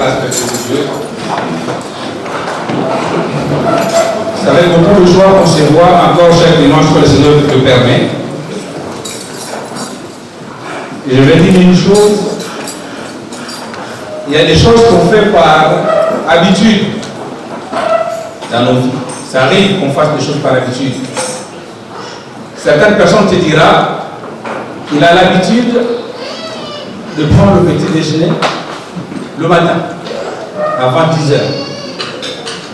respectueux de Dieu. C'est avec beaucoup de joie qu'on se voit encore chaque dimanche que le Seigneur te permet. Et je vais dire une chose. Il y a des choses qu'on fait par habitude dans nos vies. Ça arrive qu'on fasse des choses par habitude. Certaines personnes te diront qu'il a l'habitude de prendre le petit déjeuner le matin, avant 10 heures.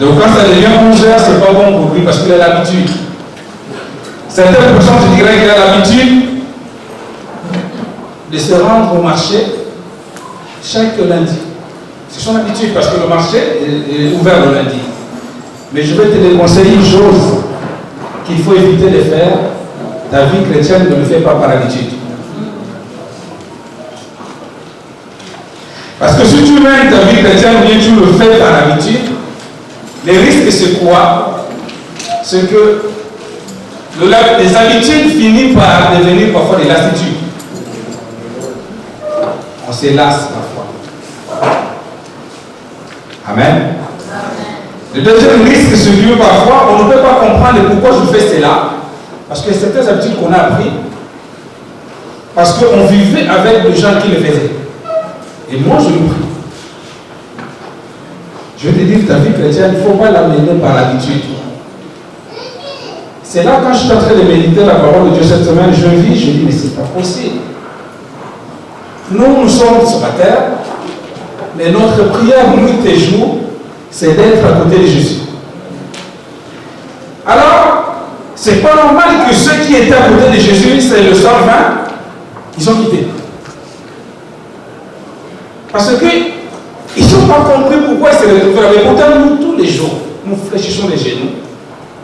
Donc quand ça devient 11 heures, c'est pas bon pour lui parce qu'il a l'habitude. Certaines personnes te diraient qu'il a l'habitude de se rendre au marché chaque lundi. C'est son habitude parce que le marché est ouvert le lundi. Mais je vais te déconseiller une chose qu'il faut éviter de faire. Ta vie chrétienne ne le fait pas par habitude. Parce que si tu mènes ta vie chrétienne ou bien tu le fais par habitude, les risques c'est quoi? C'est que les habitudes finissent par devenir parfois des lassitudes. On se lasse parfois. Amen. Le deuxième risque, c'est que parfois on ne peut pas comprendre pourquoi je fais cela. Parce que certaines habitudes qu'on a appris, parce qu'on vivait avec des gens qui le faisaient. Et moi, je le prie. Je vais te dire, ta vie chrétienne, il ne faut pas la mener par l'habitude. C'est là, quand je suis en train de méditer la parole de Dieu cette semaine, je dis, mais c'est pas possible. Nous sommes sur la terre, mais notre prière, nuit et jour, c'est d'être à côté de Jésus. Alors, c'est pas normal que ceux qui étaient à côté de Jésus, c'est le 120, ils ont quitté. Parce qu'ils n'ont pas compris pourquoi ils se retrouvaient. Mais pourtant, nous, tous les jours, nous fléchissons les genoux,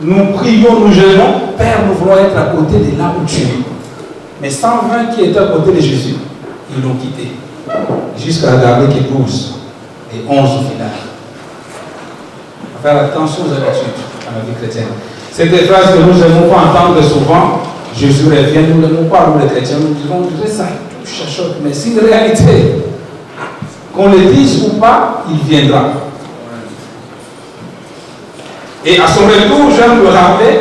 nous prions, nous jeûnons. Père, nous voulons être à côté de là où tu es. Mais 120 qui étaient à côté de Jésus, ils l'ont quitté. Jusqu'à garder que 12 et 11 au final. Faire attention aux habitudes à la vie chrétienne. C'est des phrases que nous n'aimons pas entendre souvent. Jésus revient, nous n'aimons pas, nous les chrétiens, nous disons, ça touche, ça choque. Mais c'est une réalité. Qu'on le dise ou pas, il viendra. Et à son retour, j'aime le rappeler,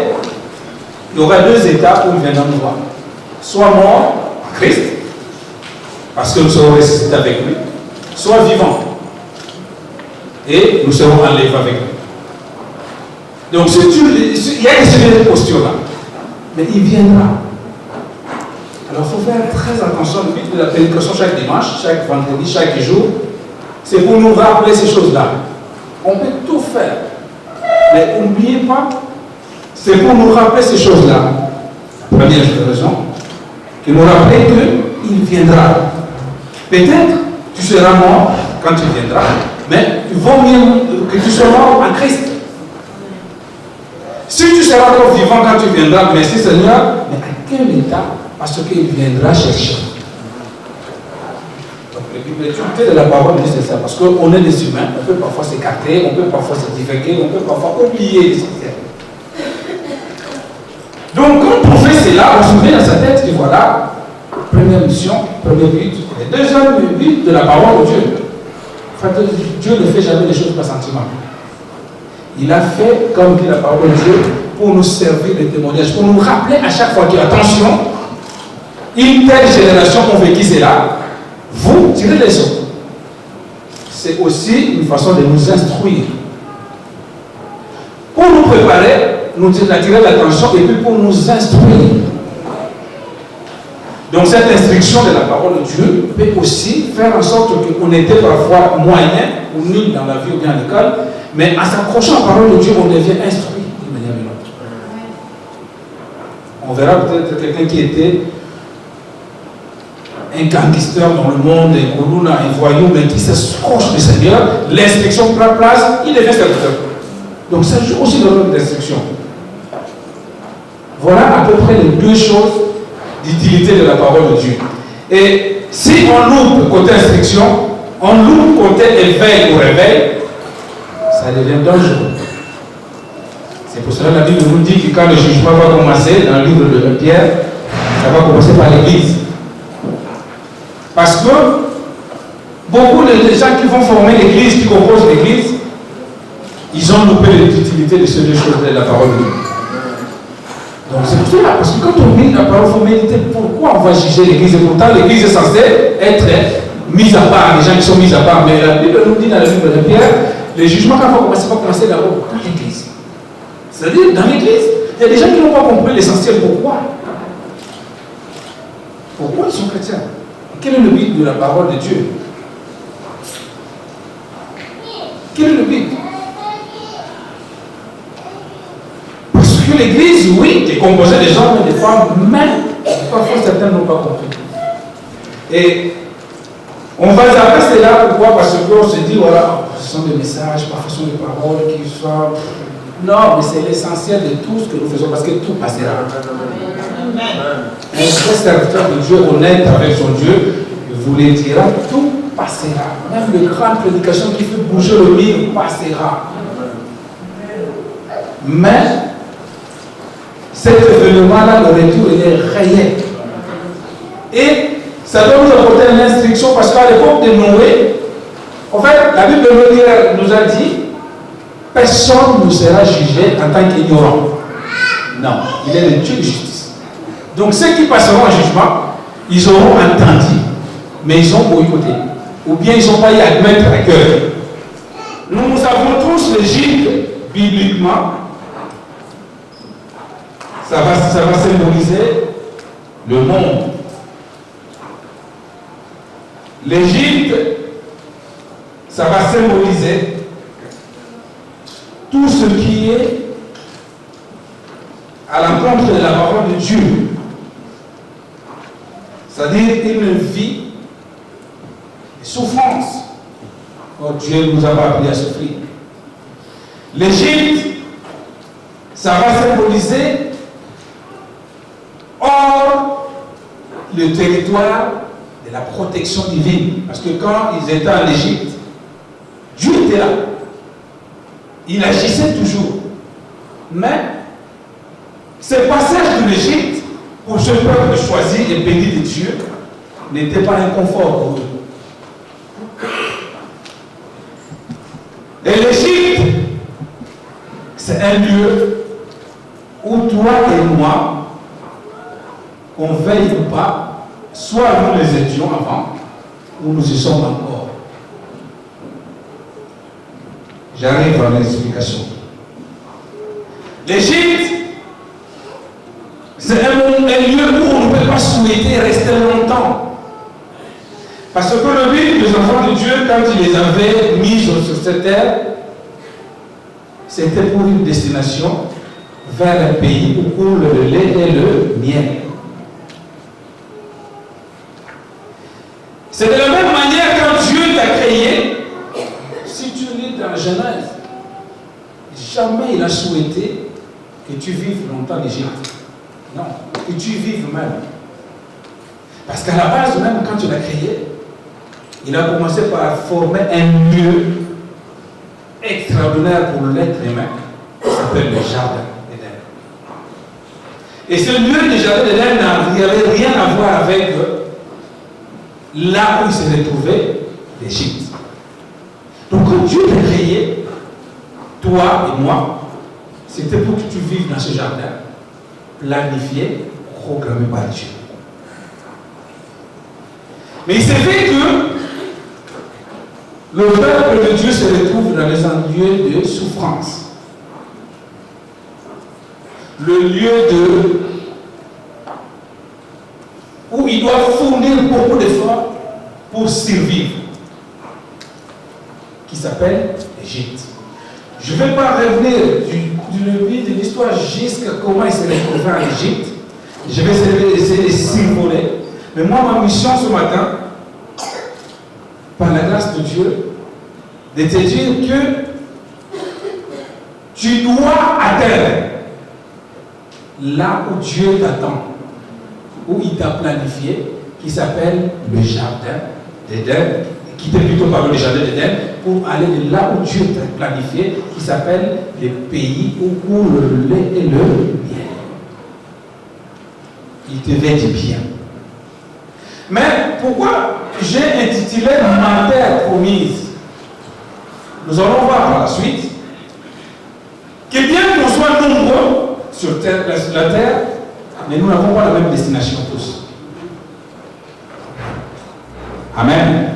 il y aura deux étapes où il viendra nous voir. Soit mort en Christ, parce que nous serons ressuscités avec lui, soit vivant. Et nous serons enlevés avec lui. Donc, il y a des postures-là, mais il viendra. Alors, il faut faire très attention. Le but de la prédication chaque dimanche, chaque vendredi, chaque jour, c'est pour nous rappeler ces choses-là. On peut tout faire, mais n'oubliez pas, c'est pour nous rappeler ces choses-là. La première raison, que nous rappeler qu'il viendra. Peut-être tu seras mort quand tu viendras, mais il vaut mieux que tu sois mort en Christ. Si tu seras encore vivant quand tu viendras, merci Seigneur, mais à quel état? Parce qu'il viendra chercher. Donc, l'utilité de la parole, c'est ça. Parce qu'on est des humains, on peut parfois s'écarter, on peut parfois se divaguer, on peut parfois oublier les systèmes. Donc, quand on fait cela, on se met dans sa tête que voilà, première mission, premier but. Le deuxième but de la parole de Dieu. En fait, Dieu ne fait jamais les choses par sentiment. Il a fait, comme dit la parole de Dieu, pour nous servir de témoignage, pour nous rappeler à chaque fois qu'il y a attention, une telle génération qu'on vécu cela, vous tirez les leçons. C'est aussi une façon de nous instruire. Pour nous préparer, nous attirer l'attention et puis pour nous instruire. Donc cette instruction de la parole de Dieu peut aussi faire en sorte qu'on était parfois moyen ou nul dans la vie ou bien à l'école, mais en s'accrochant à la parole de Dieu, on devient instruit d'une manière ou d'une autre. On verra peut-être quelqu'un qui était un gangster dans le monde, un voyou, mais qui s'accroche du Seigneur, l'instruction prend place, il devient serviteur. Donc ça joue aussi dans notre instruction. Voilà à peu près les deux choses d'utilité de la parole de Dieu. Et si on loupe côté instruction, on loupe côté éveil ou réveil, ça devient dangereux. C'est pour cela que la Bible nous dit que quand le jugement va commencer, dans le livre de Pierre, ça va commencer par l'Église. Parce que Beaucoup de gens qui vont former l'église, qui composent l'église, ils ont loupé l'utilité de ces deux choses de la parole de Dieu. Donc c'est pour cela, parce que quand on lit la parole, il faut méditer pourquoi on va juger l'église. Et pourtant, l'église est censée être mise à part, les gens qui sont mis à part. Mais la Bible nous dit dans le livre de Pierre, les jugements, quand on va commencer d'abord dans l'église. C'est-à-dire dans l'église. Il y a des gens qui n'ont pas compris l'essentiel. Pourquoi ils sont chrétiens? Quel est le but de la parole de Dieu? Quel est le but? Parce que l'église, oui, est composée des hommes et des femmes, mais parfois certains n'ont pas compris. Et on va zapper cela, pourquoi? Parce qu'on se dit, voilà, ce sont des messages, parfois ce sont des paroles qui sont... Non, mais c'est l'essentiel de tout ce que nous faisons, parce que tout passera. Un vrai serviteur de Dieu honnête avec son Dieu vous le dira, tout passera. Même les grandes prédications qui font bouger le mur passera. Mais cet événement-là, le retour, il est réel. Et ça doit nous apporter une instruction parce qu'à l'époque de Noé, en fait, la Bible nous a dit personne ne sera jugé en tant qu'ignorant. Non, il est le Dieu de justice. Donc ceux qui passeront en jugement, ils auront entendu, mais ils ont boycotté. Ou bien ils n'ont pas eu à mettre à cœur. Nous savons tous l'Égypte, bibliquement, ça va symboliser le monde. L'Égypte, ça va symboliser tout ce qui est à l'encontre de la parole de Dieu. C'est-à-dire une vie de souffrance. Oh, Dieu nous a pas appris à souffrir. L'Égypte, ça va symboliser hors le territoire de la protection divine. Parce que quand ils étaient en Égypte, Dieu était là. Il agissait toujours. Mais ce passage de l'Égypte, pour ce peuple choisi et béni de Dieu, n'était pas un confort pour eux. Et l'Égypte, c'est un lieu où toi et moi, qu'on veille ou pas, soit nous les étions avant, ou nous y sommes encore. J'arrive à l'explication. L'Égypte, c'est un lieu où on ne peut pas souhaiter rester longtemps. Parce que le but des enfants de Dieu, quand il les avait mis sur cette terre, c'était pour une destination vers un pays où coule le lait et le miel. C'est de la même manière quand Dieu t'a créé. Si tu lis dans la Genèse, jamais il a souhaité que tu vives longtemps en Égypte. Non, que tu vives même. Parce qu'à la base, même quand tu l'as créé, il a commencé par former un lieu extraordinaire pour l'être humain, qui s'appelle le Jardin d'Éden. Et ce lieu du Jardin d'Éden n'avait rien à voir avec là où il se retrouvait, l'Égypte. Donc quand Dieu t'a créé, toi et moi, c'était pour que tu vives dans ce jardin, planifié, programmé par Dieu. Mais il s'est fait que le peuple de Dieu se retrouve dans les lieux de souffrance. Le lieu où il doit fournir beaucoup d'efforts pour survivre, qui s'appelle l'Égypte. Je ne vais pas revenir du début de l'histoire jusqu'à comment il s'est retrouvé en Égypte. Je vais essayer de survoler. Mais moi, ma mission ce matin, par la grâce de Dieu, de te dire que tu dois atteindre là où Dieu t'attend, où il t'a planifié, qui s'appelle le Jardin d'Éden, qui t'est plutôt parlé du Jardin d'Éden, pour aller de là où Dieu t'a planifié, qui s'appelle les pays où coule le lait et le miel. Il te veut du bien. Mais pourquoi j'ai intitulé ma terre promise? Nous allons voir par la suite que bien qu'on soit nombreux sur la terre, mais nous n'avons pas la même destination tous. Amen.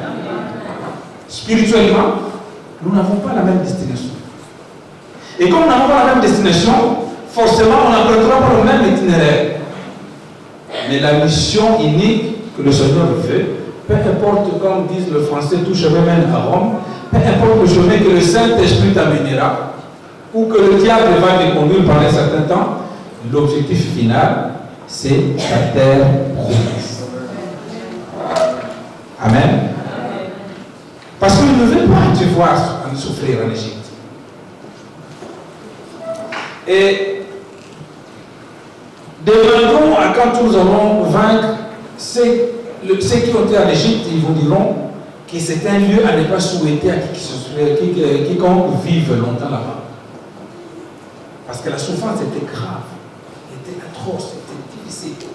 Spirituellement, nous n'avons pas la même destination. Et comme nous n'avons pas la même destination, forcément on n'empruntera pas le même itinéraire. Mais la mission unique que le Seigneur veut, peu importe, comme disent le français, tout chemin mène à Rome, peu importe le chemin que le Saint-Esprit t'amènera, ou que le diable va te conduire pendant un certain temps, l'objectif final, c'est la terre promise. Amen. Parce qu'il ne veut pas te voir souffrir en Égypte. Et deviendrons à quand nous allons vaincre ceux qui ont été en Égypte, ils vous diront que c'est un lieu à ne pas souhaiter à quiconque vive longtemps là-bas. Parce que la souffrance était grave, était atroce, était difficile.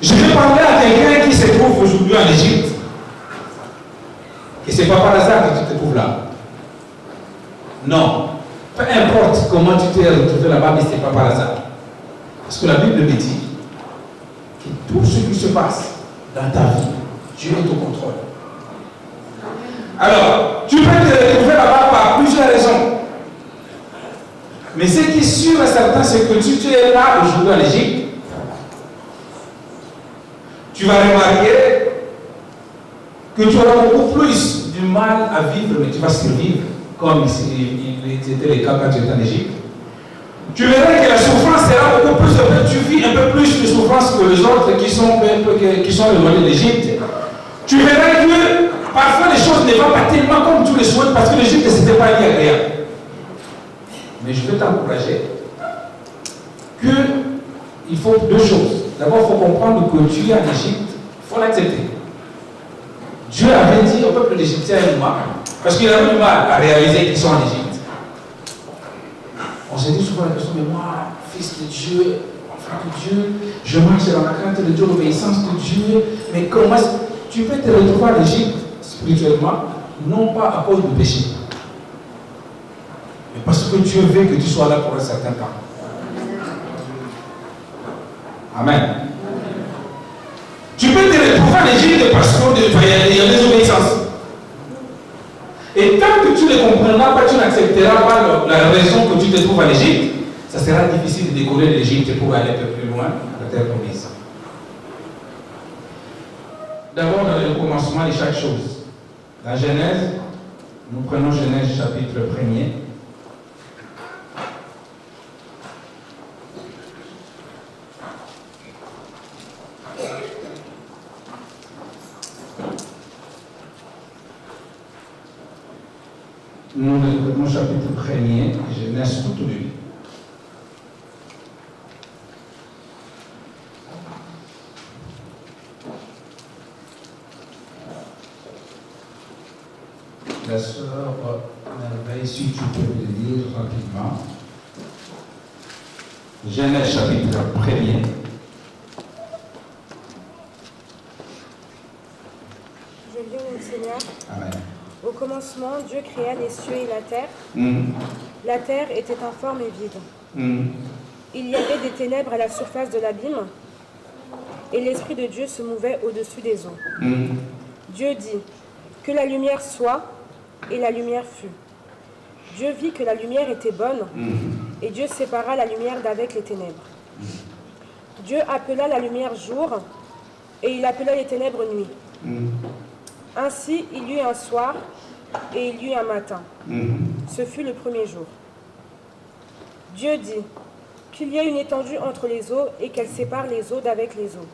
Je vais parler à quelqu'un qui se trouve aujourd'hui en Égypte. Et ce n'est pas par hasard que tu te trouves là. Non. Peu importe comment tu t'es retrouvé là-bas, mais ce n'est pas par hasard. Parce que la Bible me dit que tout ce qui se passe dans ta vie, Dieu est au contrôle. Alors, tu peux te retrouver là-bas par plusieurs raisons. Mais ce qui est sûr et certain, c'est que tu es là aujourd'hui en Égypte. Tu vas remarquer que tu auras beaucoup plus du mal à vivre, mais tu vas survivre, comme c'était le cas quand tu étais en Égypte. Tu verras que la souffrance sera beaucoup plus, tu vis un peu plus de souffrance que les autres qui sont éloignés d'Égypte. Tu verras que parfois les choses ne vont pas tellement comme tu le souhaites, parce que l'Égypte, ce n'était pas agréable. Mais je veux t'encourager qu'il faut deux choses. D'abord, il faut comprendre que tu es en Égypte, il faut l'accepter. Dieu avait dit au peuple d'Égyptien et moi, parce qu'il avait du mal à réaliser qu'ils sont en Égypte. On se dit souvent la question, mais moi, fils de Dieu, enfant de Dieu, je marche dans la crainte de Dieu, l'obéissance de Dieu, mais comment tu peux te retrouver en Égypte spirituellement, non pas à cause du péché, mais parce que Dieu veut que tu sois là pour un certain temps. Amen. Tu peux te retrouver en Égypte parce qu'il y a des obéissances. Et tant que tu ne comprendras pas, tu n'accepteras pas la raison que tu te trouves en Égypte, ça sera difficile de décoller l'Égypte pour aller un peu plus loin, la terre promise. D'abord, dans le commencement de chaque chose. La Genèse, nous prenons Genèse chapitre 1er. Nous prenons chapitre 1er, Genèse tout au début. La sœur Merveille, si tu peux le lire rapidement. Genèse chapitre 1er. Je lis mon Seigneur. Amen. Au commencement, Dieu créa les cieux et la terre. La terre était informe et vide. Il y avait des ténèbres à la surface de l'abîme, et l'Esprit de Dieu se mouvait au-dessus des eaux. Dieu dit, que la lumière soit, et la lumière fut. Dieu vit que la lumière était bonne, et Dieu sépara la lumière d'avec les ténèbres. Dieu appela la lumière jour, et il appela les ténèbres nuit. Ainsi, il y eut un soir, et il y eut un matin. Ce fut le premier jour. Dieu dit, qu'il y ait une étendue entre les eaux, et qu'elle sépare les eaux d'avec les eaux.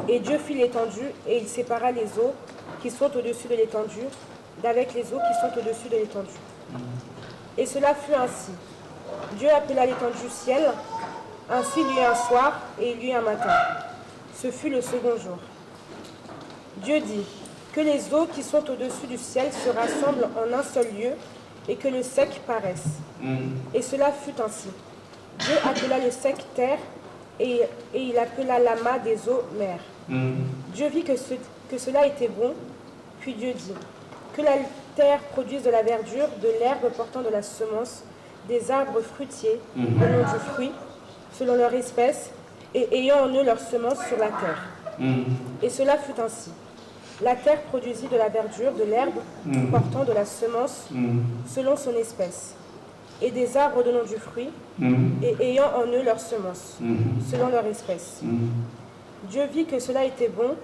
Et Dieu fit l'étendue, et il sépara les eaux qui sont au-dessus de l'étendue, d'avec les eaux qui sont au-dessus de l'étendue. Et cela fut ainsi. Dieu appela l'étendue ciel, ainsi il y eut un soir, et il y eut un matin. Ce fut le second jour. Dieu dit, que les eaux qui sont au-dessus du ciel se rassemblent en un seul lieu, et que le sec paraisse. Et cela fut ainsi. Dieu appela le sec terre, et il appela l'amas des eaux mer. Dieu vit que cela était bon, puis Dieu dit, que la terre produise de la verdure, de l'herbe portant de la semence, des arbres fruitiers, donnant du fruit, selon leur espèce, et ayant en eux leur semence sur la terre. Et cela fut ainsi. La terre produisit de la verdure, de l'herbe portant de la semence, selon son espèce, et des arbres donnant du fruit, et ayant en eux leur semence, selon leur espèce. Dieu vit que cela était bon,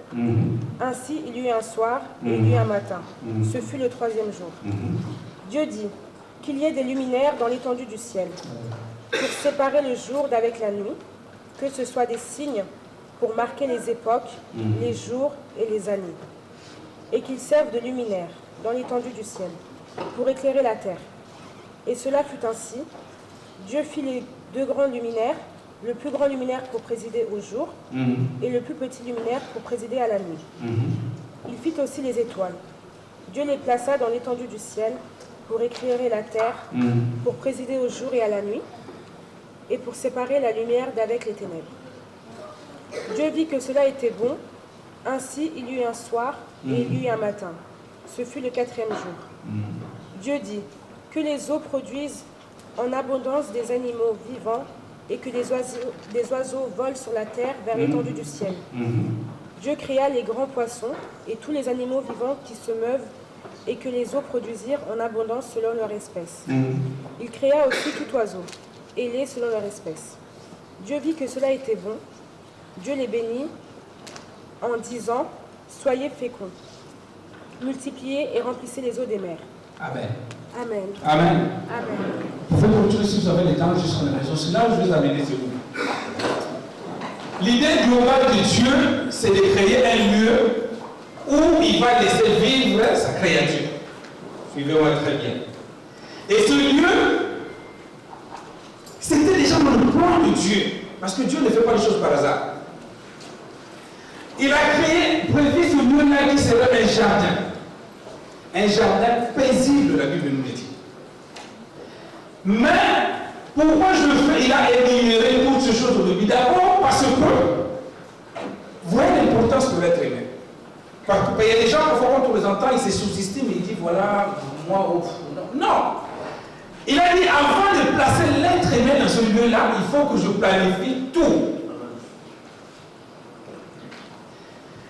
ainsi il y eut un soir et il y eut un matin. Ce fut le troisième jour. Dieu dit qu'il y ait des luminaires dans l'étendue du ciel, pour séparer le jour d'avec la nuit, que ce soit des signes pour marquer les époques, les jours et les années, et qu'ils servent de luminaires dans l'étendue du ciel, pour éclairer la terre. Et cela fut ainsi. Dieu fit les deux grands luminaires, le plus grand luminaire pour présider au jour, et le plus petit luminaire pour présider à la nuit. Il fit aussi les étoiles. Dieu les plaça dans l'étendue du ciel, pour éclairer la terre, pour présider au jour et à la nuit, et pour séparer la lumière d'avec les ténèbres. Dieu vit que cela était bon, ainsi il y eut un soir et il y eut un matin. Ce fut le quatrième jour. Dieu dit que les eaux produisent en abondance des animaux vivants et que des oiseaux volent sur la terre vers l'étendue du ciel. Dieu créa les grands poissons et tous les animaux vivants qui se meuvent et que les eaux produisirent en abondance selon leur espèce. Il créa aussi tout oiseau, ailé selon leur espèce. Dieu vit que cela était bon. Dieu les bénit en disant, soyez féconds, multipliez et remplissez les eaux des mers. Amen. Amen. Amen. Amen. Vous pouvez continuer si vous avez le temps jusqu'à la raison. C'est là où je vais amener sur vous. L'idée globale de Dieu, c'est de créer un lieu où il va laisser vivre sa créature. Suivez-moi très bien. Et ce lieu, c'était déjà dans le plan de Dieu. Parce que Dieu ne fait pas les choses par hasard. Il a prévu ce lieu-là qui serait un jardin. Un jardin paisible, la Bible nous dit. Mais, pourquoi je le fais? Il a énuméré toutes ces choses au début. D'abord, parce que, vous voyez l'importance de l'être humain. Parce qu'il y a des gens, parfois, quand on les entend, ils se sous-estiment et ils disent, voilà, moi, oh, non. Il a dit, avant de placer l'être humain dans ce lieu-là, il faut que je planifie tout.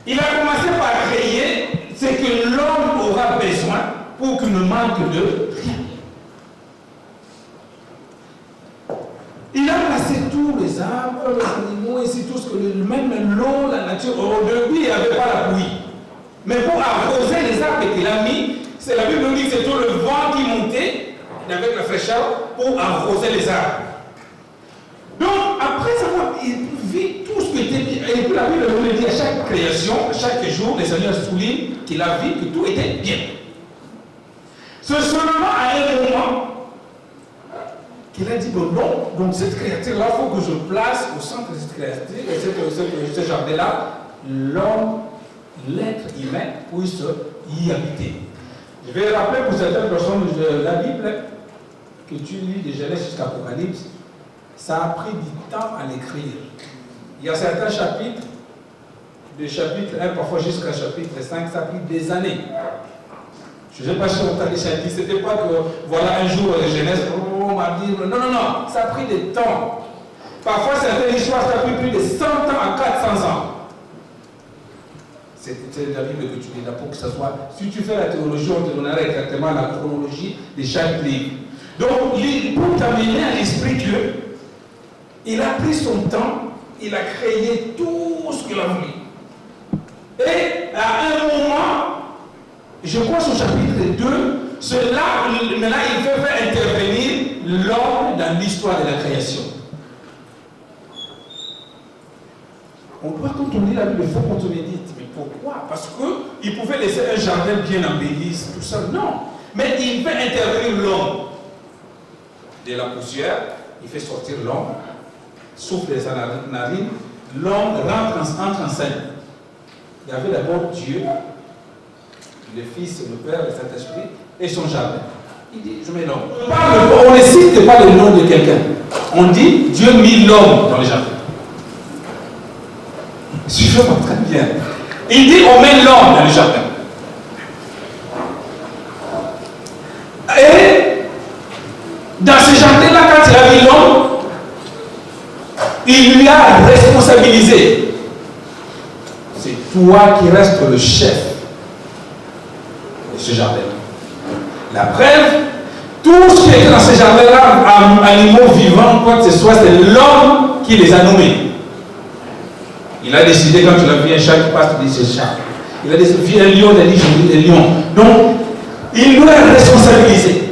Il a commencé par créer ce que l'homme aura besoin pour qu'il ne manque de rien. Il a placé tous les arbres, les animaux, et tout ce que même l'eau, la nature, au début, il n'y avait pas la pluie. Mais pour arroser les arbres qu'il a mis, c'est la Bible nous dit que c'est tout le vent qui montait avec la fraîcheur pour arroser les arbres. Donc, après avoir vu tout ce qui était bien, et puis la Bible nous dit à chaque création, chaque jour, le Seigneur souligne qu'il a vu que tout était bien. C'est seulement à un moment qu'il a dit, bon non, donc cette créature-là, il faut que je place au centre de cette créature, ce jardin-là, l'homme, l'être humain puisse y habiter. Je vais rappeler pour certaines personnes de la Bible, que tu lis de Genèse jusqu'à Apocalypse, ça a pris du temps à l'écrire. Il y a certains chapitres, de chapitre 1 parfois jusqu'à chapitre 5, ça a pris des années. Je ne sais pas si on t'a dit, c'était pas que voilà un jour de Genèse, on m'a dit, non, ça a pris du temps. Parfois certaines histoires, ça a pris plus de 100 ans à 400 ans. C'est la Bible que tu lis là pour que ça soit. Si tu fais la théologie, on te donnera exactement la chronologie de chaque livre. Donc, pour t'amener à l'esprit que il a pris son temps, il a créé tout ce qu'il a voulu. Et à un moment, je crois au chapitre 2, c'est là, maintenant il veut faire intervenir l'homme dans l'histoire de la création. On doit, quand on lit la Bible, il faut qu'on te médite. Mais pourquoi? Parce qu'il pouvait laisser un jardin bien embelli, tout ça. Non. Mais il fait intervenir l'homme. De la poussière, il fait sortir l'homme, souffle de sa narine, l'homme entre en scène. Il y avait d'abord Dieu, le Fils, le Père, le Saint-Esprit, et son jardin. Il dit, je mets l'homme. On ne cite pas le nom de quelqu'un. On dit, Dieu mit l'homme dans le jardin. Suivez-moi très bien. Il dit on met l'homme dans le jardin. Et dans ce jardin-là, quand il a mis l'homme, il lui a responsabilisé. C'est toi qui restes le chef de ce jardin. La preuve, tout ce qui est dans ce jardin-là, animaux vivants, quoi que ce soit, c'est l'homme qui les a nommés. Il a décidé, quand tu l'as vu un chat qui passe, tu dis c'est chat. Il a décidé, un lion, il a dit je dis lion. Donc, il lui a responsabilisé.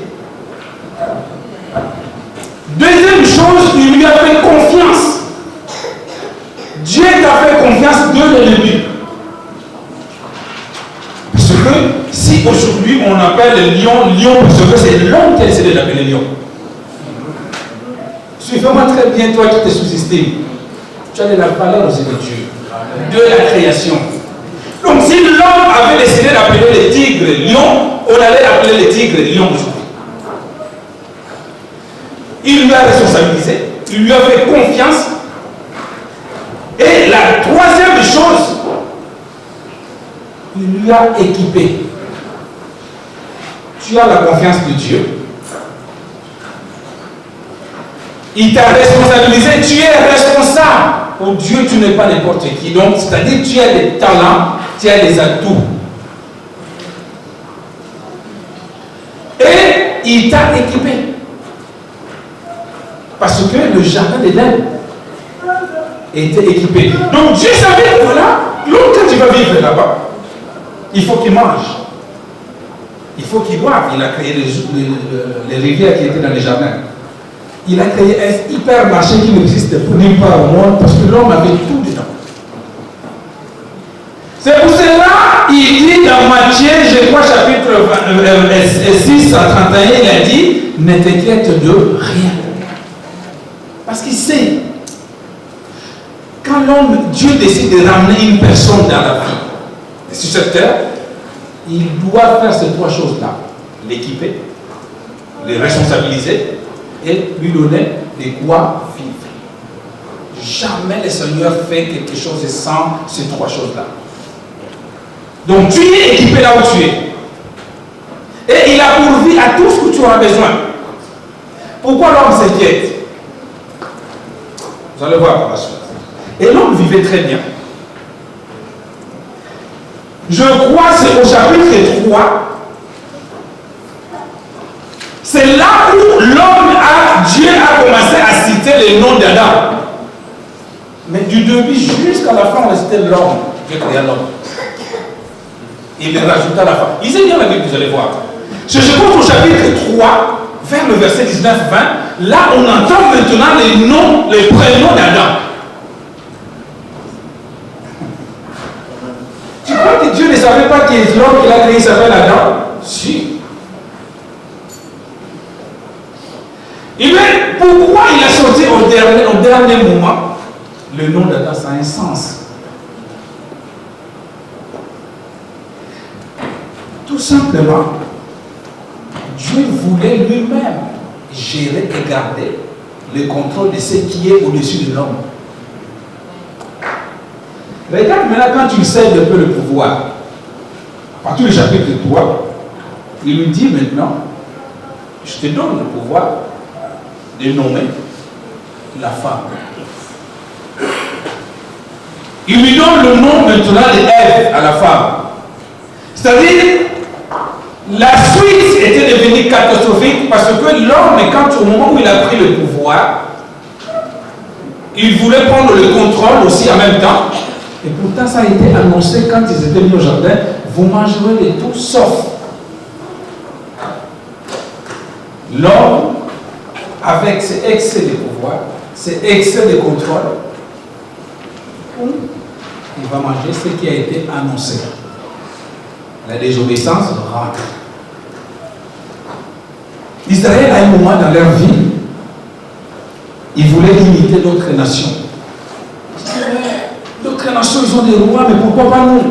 Deuxième chose, il lui a fait confiance. Dieu t'a fait confiance dès le début. Parce que si aujourd'hui on appelle le lion, parce que c'est l'homme qui a décidé d'appeler lion. Suivez-moi très bien, toi qui te sous-estimes. Tu as de la valeur aux yeux de Dieu, de la création. Donc si l'homme avait décidé d'appeler les tigres lion, on allait appeler les tigres lion aujourd'hui. Il lui a responsabilisé, il lui a fait confiance. Et la troisième chose, il lui a équipé. Tu as la confiance de Dieu. Il t'a responsabilisé, tu es responsable. Pour Dieu, tu n'es pas n'importe qui. Donc, c'est-à-dire tu as des talents, tu as des atouts. Et il t'a équipé. Parce que le jardin d'Éden était équipé. Donc Dieu savait que voilà, l'homme quand il va vivre là-bas, il faut qu'il mange. Il faut qu'il boive. Il a créé les rivières qui étaient dans les jardins. Il a créé un hypermarché qui n'existe nulle part au monde parce que l'homme avait tout dedans. C'est pour cela, il dit dans Matthieu, je crois chapitre 6 à 31, il a dit, ne t'inquiète de rien. Parce qu'il sait, quand l'homme, Dieu décide de ramener une personne dans la vie, sur cette terre, il doit faire ces trois choses-là. L'équiper, le responsabiliser et lui donner de quoi vivre. Jamais le Seigneur fait quelque chose sans ces trois choses-là. Donc tu es équipé là où tu es. Et il a pourvu à tout ce que tu auras besoin. Pourquoi l'homme s'inquiète? Vous allez voir par la suite. Et l'homme vivait très bien. Je crois que c'est au chapitre 3. C'est là où Dieu a commencé à citer les noms d'Adam. Mais du début jusqu'à la fin, on citait l'homme. Dieu créa l'homme. Il les rajouta à la fin. Lisez bien la Bible, vous allez voir. Je pense au chapitre 3, vers le verset 19-20, là on entend maintenant les noms, les prénoms d'Adam. Tu crois que Dieu ne savait pas que l'homme qu'il a créé s'appelle Adam? Si. Et bien, pourquoi il a sorti au dernier moment le nom d'Adam? Ça a un sens. Tout simplement, Dieu voulait lui-même gérer et garder le contrôle de ce qui est au-dessus de l'homme. Regarde maintenant quand tu cèdes un peu le pouvoir. À partir du chapitre 3, il lui dit maintenant, je te donne le pouvoir de nommer la femme. Il lui donne le nom maintenant d'Ève à la femme. C'est-à-dire, la suite était devenue catastrophique parce que l'homme, quand au moment où il a pris le pouvoir, il voulait prendre le contrôle aussi en même temps. Et pourtant, ça a été annoncé quand ils étaient mis au jardin, vous mangerez de tout sauf. L'homme, avec ses excès de pouvoir, ses excès de contrôle, il va manger ce qui a été annoncé. La désobéissance rentre. Israël, à un moment dans leur vie, ils voulaient imiter d'autres nations. D'autres nations, ils ont des rois, mais pourquoi pas nous?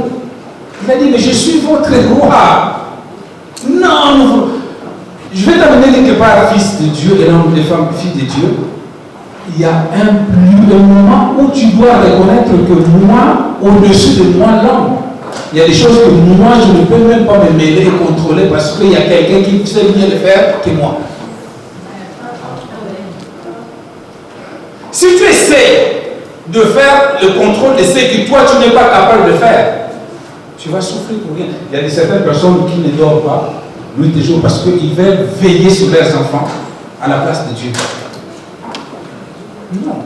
Il a dit, mais je suis votre roi. Non, je vais t'amener quelque part, fils de Dieu et l'homme de femme, fille de Dieu. il y a un moment où tu dois reconnaître que moi, au-dessus de moi, l'homme, il y a des choses que moi, je ne peux même pas me mêler et contrôler parce qu'il y a quelqu'un qui sait mieux le faire que moi. Si tu essaies de faire le contrôle de ce que toi, tu n'es pas capable de faire, tu vas souffrir pour rien. Il y a certaines personnes qui ne dorment pas nuit et jour parce qu'ils veulent veiller sur leurs enfants à la place de Dieu. Non.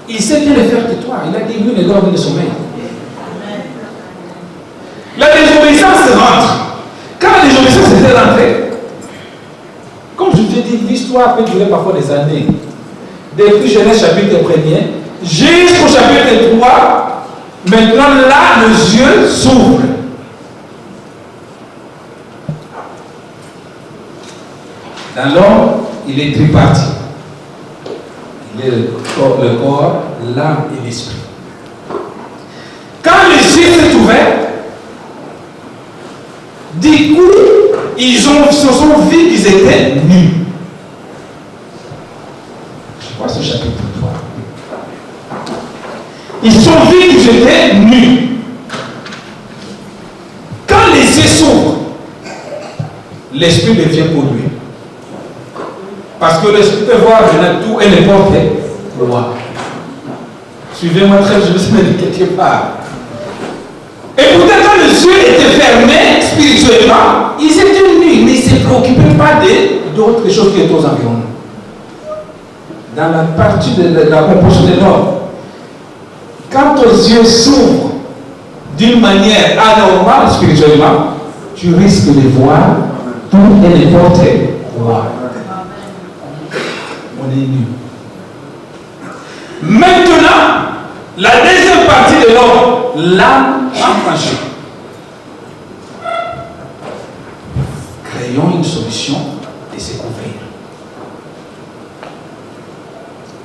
Il sait bien le faire que toi. Il a dit, lui, ne dort ni ne sommeille. La désobéissance rentre. Quand la désobéissance était rentrée, comme je te dis, l'histoire peut durer parfois des années. Depuis Genèse chapitre 1er jusqu'au chapitre 3, maintenant là, les yeux s'ouvrent. Dans l'homme, il est tripartite. Il est le corps, l'âme et l'esprit. Quand les yeux sont ouverts, du coup, ils se sont vus qu'ils étaient nus. Je crois que c'est chapitre 3. Ils sont vus qu'ils étaient nus. Quand les yeux s'ouvrent, l'esprit devient pollué. Parce que l'esprit peut voir tout et n'importe quoi. Suivez-moi très, je vais se mettre quelque part. Et pourtant, quand les yeux étaient fermés spirituellement, ils étaient nus, mais ils ne se préoccupaient pas d'autres choses qui étaient aux environs. Dans la partie de la composition de l'homme, quand tes yeux s'ouvrent d'une manière anormale spirituellement, tu risques de voir tout et n'importe quoi. On est nus. Maintenant, la deuxième partie de l'homme, l'âme affranchie. Créons une solution de se couvrir.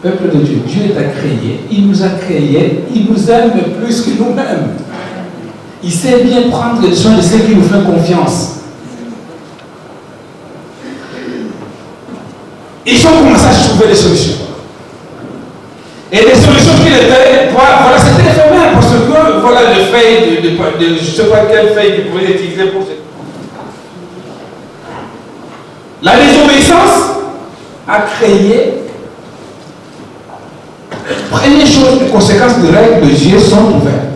Peuple de Dieu, Dieu t'a créé, il nous a créés, il nous aime plus que nous-mêmes. Il sait bien prendre soin de ceux qui nous font confiance. Ils ont commencé à trouver des solutions. Et les solutions qu'il était, voilà, c'était éphémère parce que voilà les feuilles de je ne sais pas quelle feuille qu'ils pouvaient utiliser pour cette. La désobéissance a créé, première chose, les conséquences de règles de Dieu sont ouvertes.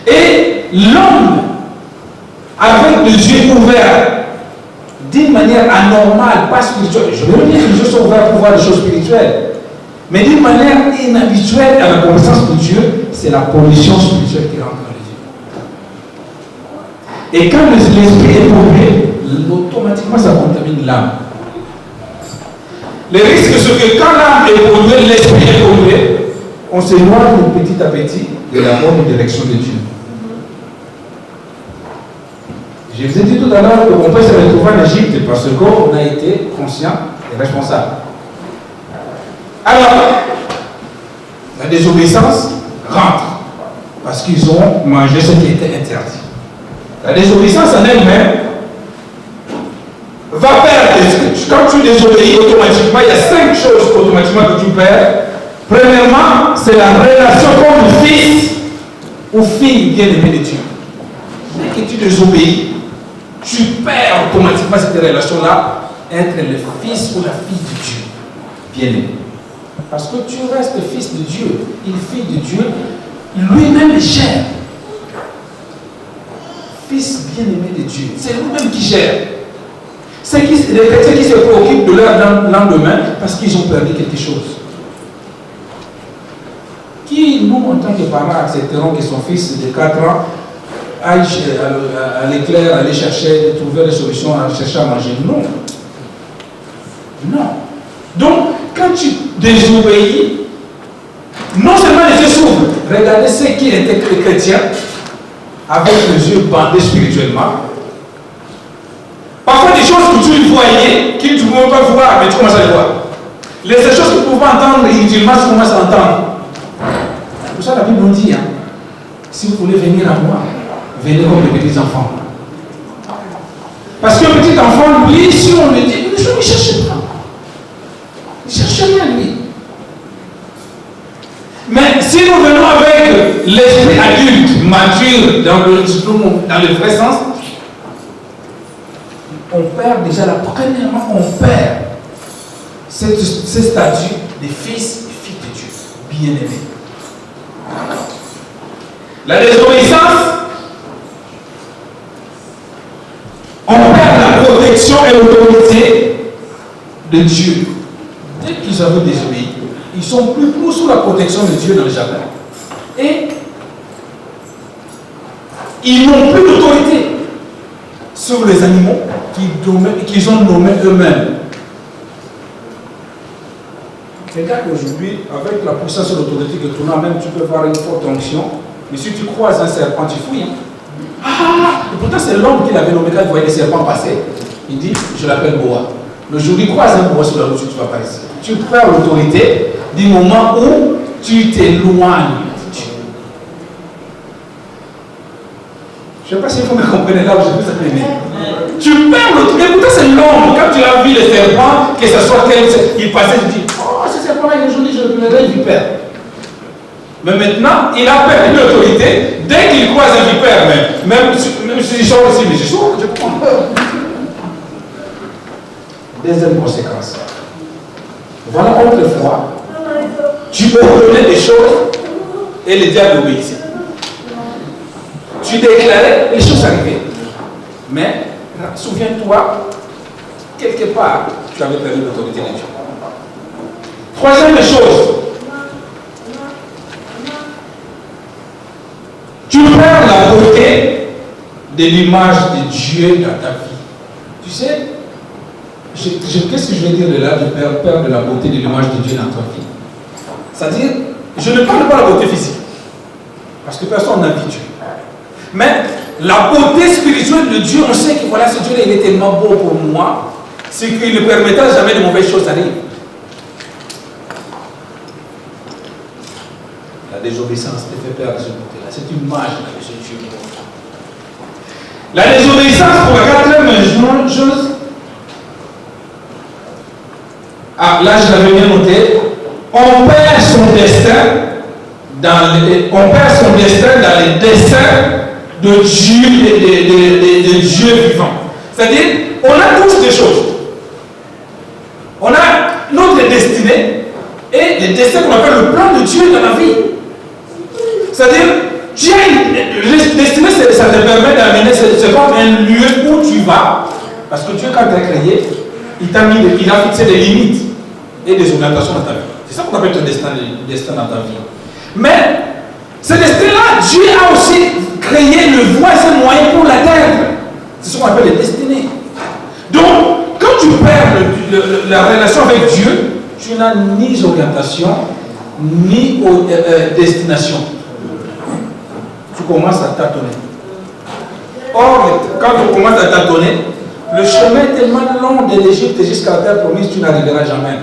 Et l'homme, avec les yeux ouverts, d'une manière anormale, pas spirituelle, je veux dire que les yeux sont ouverts pour voir des choses spirituelles, mais d'une manière inhabituelle à la connaissance de Dieu, c'est la pollution spirituelle qui rentre dans les yeux. Et quand l'esprit est pollué, automatiquement ça contamine l'âme. Le risque, c'est que quand l'âme est polluée, l'esprit est pollué, on s'éloigne petit à petit de la bonne direction de Dieu. Je vous ai dit tout à l'heure qu'on peut se retrouver en Égypte parce qu'on a été conscient et responsable. Alors, la désobéissance rentre parce qu'ils ont mangé ce qui était interdit. La désobéissance en elle-même va perdre. Quand tu désobéis automatiquement, il y a 5 choses automatiquement que tu perds. Premièrement, c'est la relation comme fils ou fille bien-aimée de Dieu. Dès que tu désobéis, tu perds automatiquement cette relation-là entre le fils ou la fille de Dieu bien-aimé. Parce que tu restes fils de Dieu, une fille de Dieu, lui-même est cher. Fils bien-aimé de Dieu, c'est lui-même qui gère. C'est les chrétiens qui se préoccupent de leur lendemain parce qu'ils ont perdu quelque chose. Qui, nous, en tant que parents, accepteront que son fils de 4 ans aille à l'éclair, aller chercher, trouver des solutions, aller chercher à manger? Non. Non. Donc, quand tu désobéis, non seulement les yeux s'ouvrent, regardez ceux qui étaient chrétiens, avec les yeux bandés spirituellement. Parfois, des choses que tu voyais, que tu ne pouvais pas voir, mais tu commences à les voir. Les choses que tu pouvais entendre inutilement, tu commences à entendre. C'est pour ça que la Bible nous dit, hein, si vous voulez venir à moi, venez comme les petits enfants. Parce qu'un petit enfant, lui, si on lui dit, je ne cherche pas. mature dans le vrai sens, on perd déjà premièrement, on perd ce statut de fils et filles de Dieu, bien-aimés. La désobéissance, on perd la protection et l'autorité de Dieu. Dès qu'ils avaient désobéi, ils sont plus sous la protection de Dieu dans le jardin. Et ils n'ont plus d'autorité sur les animaux qu'ils ont nommés eux-mêmes. Regarde qu'aujourd'hui, avec la puissance et l'autorité que tu as, même tu peux voir une forte onction, mais si tu croises un serpent, tu fouilles. Et pourtant, c'est l'homme qui l'avait nommé quand il voyait les serpents passer. Il dit, je l'appelle Boa. Le jour où il croise un boa sur la route, tu vas pas ici. Tu perds l'autorité du moment où tu t'éloignes de Dieu. Je ne sais pas si vous me comprenez là où je vous appelle. Tu perds l'autorité. Pourtant, c'est l'homme. Quand tu as vu les serpents, que ce soit tel, il passait, tu dis, oh, ce serpent-là, aujourd'hui, je le verrai, il vipère. Mais maintenant, il a perdu l'autorité. Dès qu'il croise un vipère, même si je sors ici, mais je sors, je prends peur. Deuxième conséquence. Voilà autrefois, tu ordonnais des choses et les diables obéissaient. Tu déclarais, les choses arrivaient. Mais, souviens-toi, quelque part, tu avais perdu l'autorité de Dieu. Troisième chose, tu perds la beauté de l'image de Dieu dans ta vie. Tu sais, qu'est-ce que je veux dire de là, de perdre la beauté de l'image de Dieu dans ta vie? C'est-à-dire, je ne parle pas de la beauté physique, parce que personne n'a vu Dieu. Mais la beauté spirituelle de Dieu, on sait que voilà, ce Dieu-là, il est tellement beau pour moi, c'est qu'il ne permettra jamais de mauvaises choses arriver. La désobéissance te fait perdre cette beauté-là. C'est une image de ce Dieu. La désobéissance, pour la quatrième chose, là je l'avais bien noté, on perd son destin dans les desseins de Dieu vivant. C'est-à-dire, on a tous des choses. On a notre destinée et les destins qu'on appelle le plan de Dieu dans la vie. C'est-à-dire, Dieu, le destinée, ça te permet d'amener, c'est comme un lieu où tu vas. Parce que Dieu, quand il t'a créé, il a fixé des limites et des orientations dans ta vie. C'est ça qu'on appelle ton destin dans ta vie. Mais, ce destin-là, Dieu a aussi créé le voie et ses moyens pour l'atteindre. C'est ce qu'on appelle les destinées. Donc, quand tu perds la relation avec Dieu, tu n'as ni orientation, ni destination. Tu commences à tâtonner. Or, quand tu commences à tâtonner, le chemin est tellement long de l'Égypte jusqu'à la terre promise, tu n'arriveras jamais.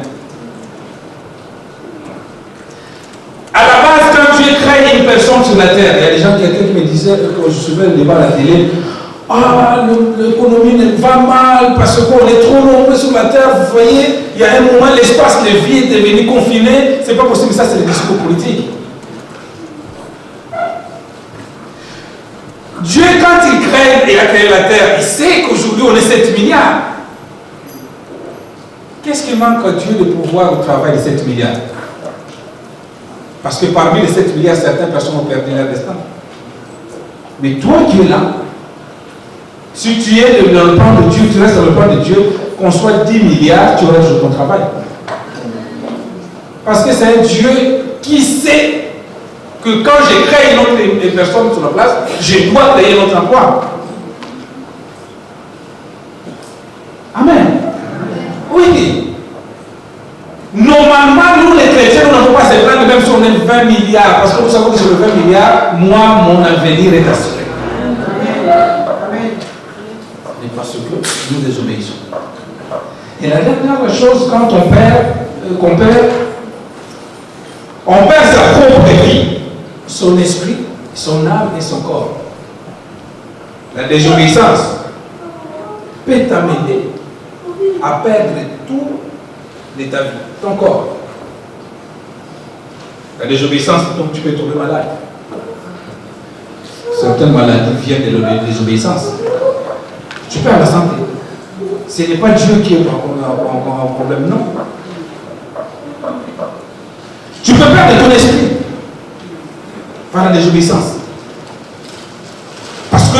À la base, quand Dieu crée une personne sur la terre, il y a des gens, quelqu'un qui me disait, quand je suivais le débat à la télé, l'économie va mal parce qu'on est trop nombreux sur la terre. Vous voyez, il y a un moment, l'espace de vie est devenu confiné. C'est pas possible, ça c'est le discours politique. Dieu, quand il a créé la terre, il sait qu'aujourd'hui on est 7 milliards. Qu'est-ce qui manque à Dieu de pouvoir au travail de 7 milliards? Parce que parmi les 7 milliards, certaines personnes ont perdu leur destin. Mais toi qui es là, si tu es dans le plan de Dieu, tu restes dans le plan de Dieu, qu'on soit 10 milliards, tu auras toujours ton travail. Parce que c'est un Dieu qui sait que quand j'ai créé une autre personne sur la place, je dois créer un autre emploi. Amen. Oui. Normalement, nous les chrétiens, nous n'avons pas se plaindre même si on est 20 milliards. Parce que vous savez que sur le 20 milliards, moi, mon avenir est assuré. Et parce que nous désobéissons. Et la dernière chose, quand on perd sa propre vie, son esprit, son âme et son corps. La désobéissance peut t'amener à perdre tout de ta vie, ton corps. La désobéissance, donc tu peux tomber malade. Certaines maladies viennent de la désobéissance. Tu perds la santé. Ce n'est pas Dieu qui a un problème, non. Tu peux perdre ton esprit par la désobéissance. Parce que,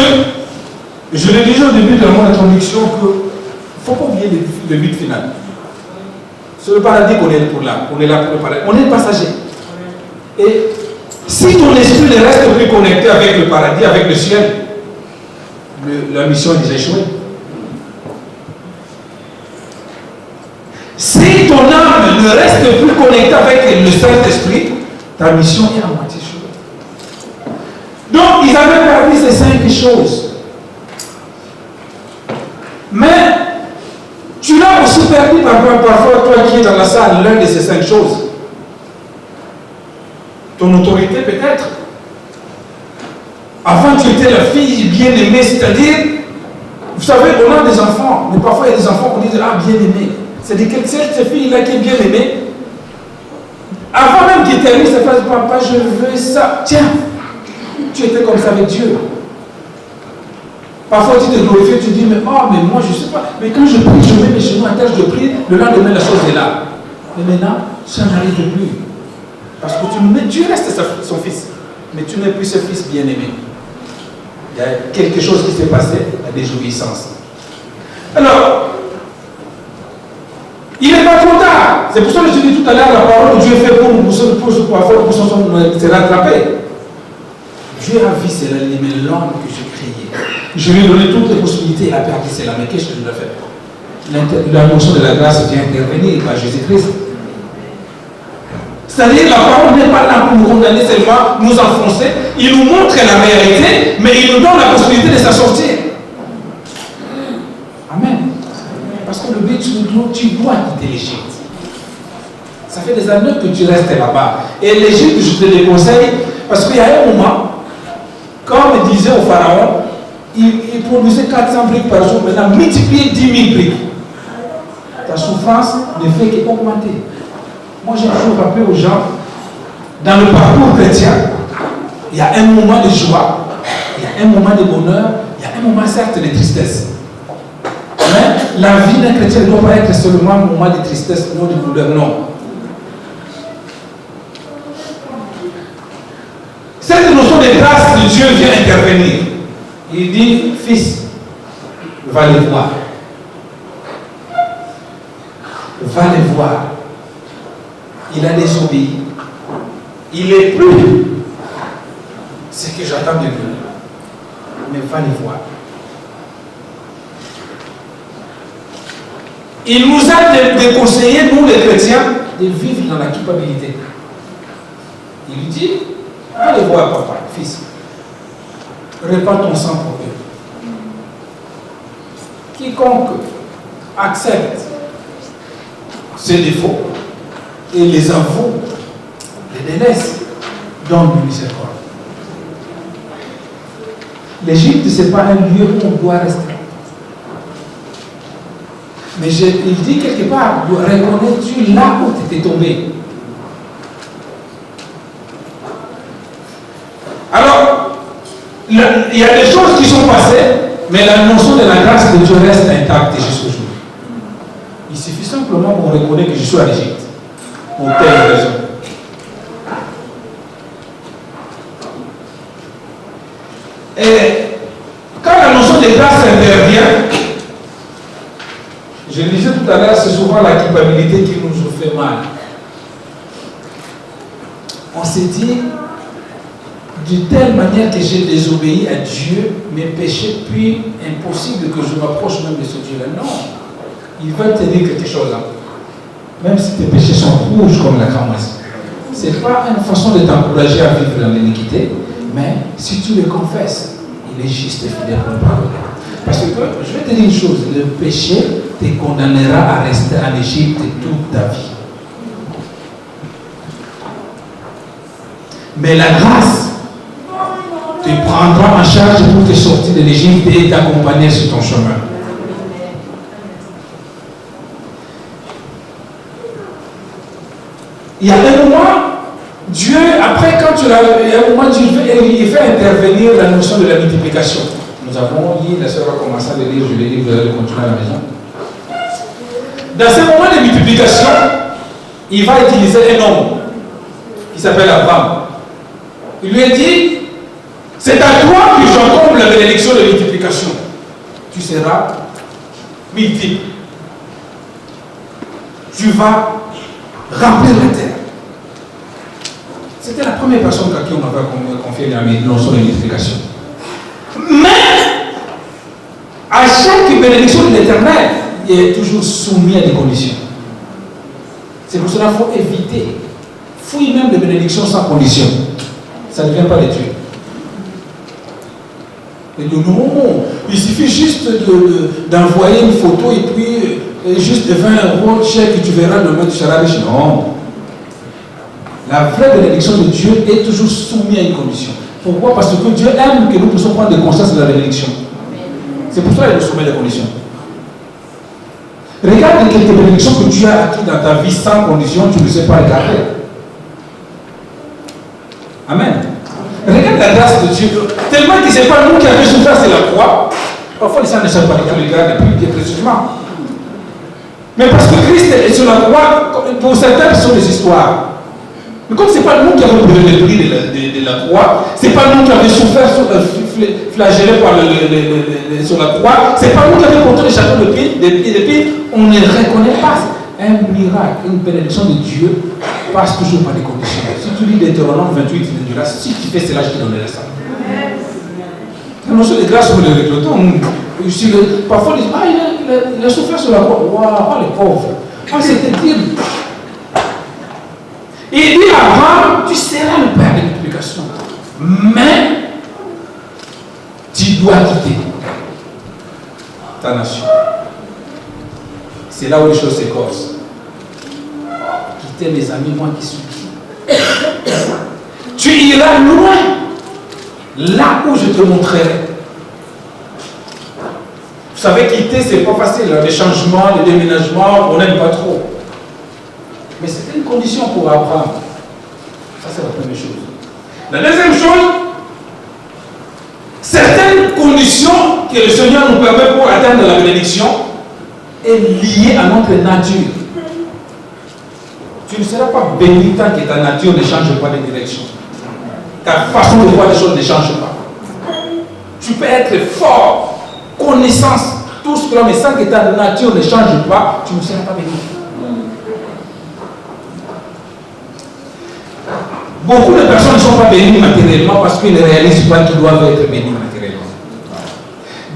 je l'ai dit au début de mon introduction, qu'il ne faut pas oublier le but final. C'est le paradis qu'on est pour là. On est là pour le paradis. On est passager. Et si ton esprit ne reste plus connecté avec le paradis, avec le ciel, la mission est déjà échouée. Si ton âme ne reste plus connectée avec le Saint-Esprit, ta mission est à moitié échouée. Donc, ils avaient perdu ces 5 choses. Mais, tu l'as aussi perdu parfois, toi qui es dans la salle, l'un de ces 5 choses. Ton autorité peut-être. Avant tu étais la fille bien-aimée, c'est-à-dire, vous savez, on a des enfants, mais parfois il y a des enfants qu'on dit, ah, bien-aimé. C'est-à-dire que cette fille-là qui est bien-aimée, avant même qu'il termine sa phrase, papa, je veux ça. Tiens, tu étais comme ça avec Dieu. Parfois tu te glorifies, tu dis, mais moi je ne sais pas. Mais quand je prie, je mets mes genoux à terre, je prie, le lendemain la chose est là. Mais maintenant, ça n'arrive plus. Parce que tu restes son fils, mais tu n'es plus ce fils bien-aimé. Il y a quelque chose qui s'est passé, la désobéissance. Alors, il n'est pas trop tard. C'est pour ça que je dis tout à l'heure, la parole de Dieu fait pour nous, pour se rattraper. Dieu a vu cela, il dit, mais l'homme que j'ai créé, je lui ai donné toutes les possibilités, il a perdu cela, mais qu'est-ce que je dois faire? La notion de la grâce vient intervenir par Jésus-Christ. C'est-à-dire, la parole n'est pas là pour nous condamner seulement, nous enfoncer. Il nous montre la réalité, mais il nous donne la possibilité de s'en sortir. Amen. Parce que le but, tu dois quitter l'Égypte. Ça fait des années que tu restes là-bas. Et l'Égypte, je te le conseille, parce qu'il y a un moment, comme il disait au Pharaon, il produisait 400 briques par jour, maintenant multiplier 10 000 briques. Ta souffrance ne fait qu'augmenter. Moi, j'ai toujours rappelé aux gens, dans le parcours chrétien, il y a un moment de joie, il y a un moment de bonheur, il y a un moment certes de tristesse. Mais la vie d'un chrétien ne doit pas être seulement un moment de tristesse, non de douleur, non. Cette notion de grâce de Dieu vient intervenir. Il dit, fils, va les voir. Va les voir. Il a désobéi. Il n'est plus ce que j'attends de lui. Mais va les voir. Il nous a déconseillé, nous les chrétiens, de vivre dans la culpabilité. Il lui dit, va les voir, papa, fils. Répands ton sang pour eux. Quiconque accepte ses défauts et les avoue, les délaisse, donne le miséricorde. L'Égypte, ce n'est pas un lieu où on doit rester. Mais il dit quelque part, reconnais-tu là où tu étais tombé. Alors, il y a des choses qui sont passées, mais la notion de la grâce de Dieu reste intacte jusqu'au jour. Il suffit simplement qu'on reconnaisse que je suis en Égypte. Pour telle raison. Et quand la notion de grâce intervient, je le disais tout à l'heure, c'est souvent la culpabilité qui nous fait mal. On s'est dit, de telle manière que j'ai désobéi à Dieu, mes péchés, puis impossible que je m'approche même de ce Dieu-là. Non. Il va te dire quelque chose. Hein. Même si tes péchés sont rouges comme la cramoisi. Ce n'est pas une façon de t'encourager à vivre dans l'iniquité, mais si tu le confesses, il est juste et fidèle pour le pardonner. Parce que, je vais te dire une chose, le péché te condamnera à rester en Égypte toute ta vie. Mais la grâce te prendra en charge pour te sortir de l'Égypte et t'accompagner sur ton chemin. Il y a un moment, Dieu après, quand tu l'as, à un moment, il fait intervenir la notion de la multiplication. Nous avons dit, la sœur a commencé à le lire, je l'ai dit, vous allez le continuer à la maison. Dans ce moment de multiplication, il va utiliser un homme qui s'appelle Abraham. Il lui a dit, c'est à toi que j'encombre la bénédiction de multiplication. Tu seras multiple. Tu vas remplir la terre. C'était la première personne à qui on avait confié la notion de multiplication. Mais, à chaque bénédiction de l'Éternel, il est toujours soumis à des conditions. C'est pour cela qu'il faut éviter. Fouille même des bénédictions sans condition. Ça ne vient pas de Dieu. Et non, il suffit juste d'envoyer une photo et puis juste 20 € de chèque et tu verras demain tu seras riche. Non. La vraie bénédiction de Dieu est toujours soumise à une condition. Pourquoi? Parce que Dieu aime que nous puissions prendre de conscience de la bénédiction. C'est pour cela qu'il nous soumet des conditions. Regarde quelques bénédictions que tu as acquises dans ta vie sans condition, tu ne sais pas regarder. Amen. Regarde la grâce de Dieu. Tellement que ce n'est pas nous qui avons souffert, c'est la croix. Parfois, les gens ne savent pas que les gars depuis bien précisément. Mais parce que Christ est sur la croix, pour certains, ce sont des histoires. Mais comme ce n'est pas nous qui avons pris le prix de la croix, ce n'est pas nous qui avons souffert flagellé sur la croix, ce n'est pas nous qui avons porté le château de pied, depuis on ne reconnaît pas un miracle, une bénédiction de Dieu, passe toujours par des conditions. Si tu lis Deutéronome 28, il dira, si tu fais cela, je te donnerai ça. La notion de grâce sur le regretton, parfois ils disent, ah, il a souffert sur la croix, waouh, les pauvres, ah, c'était terrible. Et il dit à Abraham, tu seras le père de multiplication. Mais tu dois quitter ta nation. C'est là où les choses s'écorsent. Quitter mes amis, moi qui suis qui. Tu iras loin, là où je te montrerai. Vous savez, quitter, c'est pas facile. Les changements, les déménagements, on n'aime pas trop. Mais c'était une condition pour Abraham. Ça, c'est la première chose. La deuxième chose, certaines conditions que le Seigneur nous permet pour atteindre la bénédiction est liée à notre nature. Tu ne seras pas béni tant que ta nature ne change pas de direction. Ta façon de voir les choses ne change pas. Tu peux être fort, connaissance, tout ce que mais sans que ta nature ne change pas, tu ne seras pas béni. Beaucoup de personnes ne sont pas bénies matériellement parce qu'ils ne réalisent pas qu'ils doivent être bénis matériellement.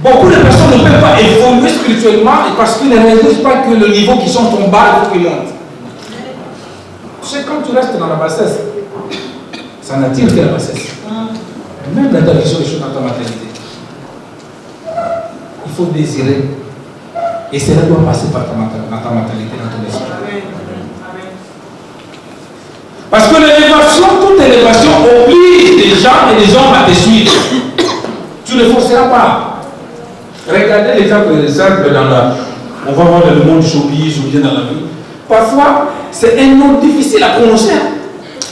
Beaucoup de personnes ne peuvent pas évoluer spirituellement parce qu'ils ne réalisent pas que le niveau qui sont en bas, il faut qu'ils montent. Tu sais, quand tu restes dans la bassesse, ça n'attire que la bassesse. Même dans ta vision des choses, dans ta maternité. Il faut désirer. Et cela doit passer par ta maternité, dans ton esprit. Parce que l'élévation, toute élévation oblige des gens et des hommes à te suivre. Tu ne forceras pas. Regardez l'exemple dans la... On va voir dans le monde du showbiz ou bien dans la vie. Parfois, c'est un nom difficile à prononcer.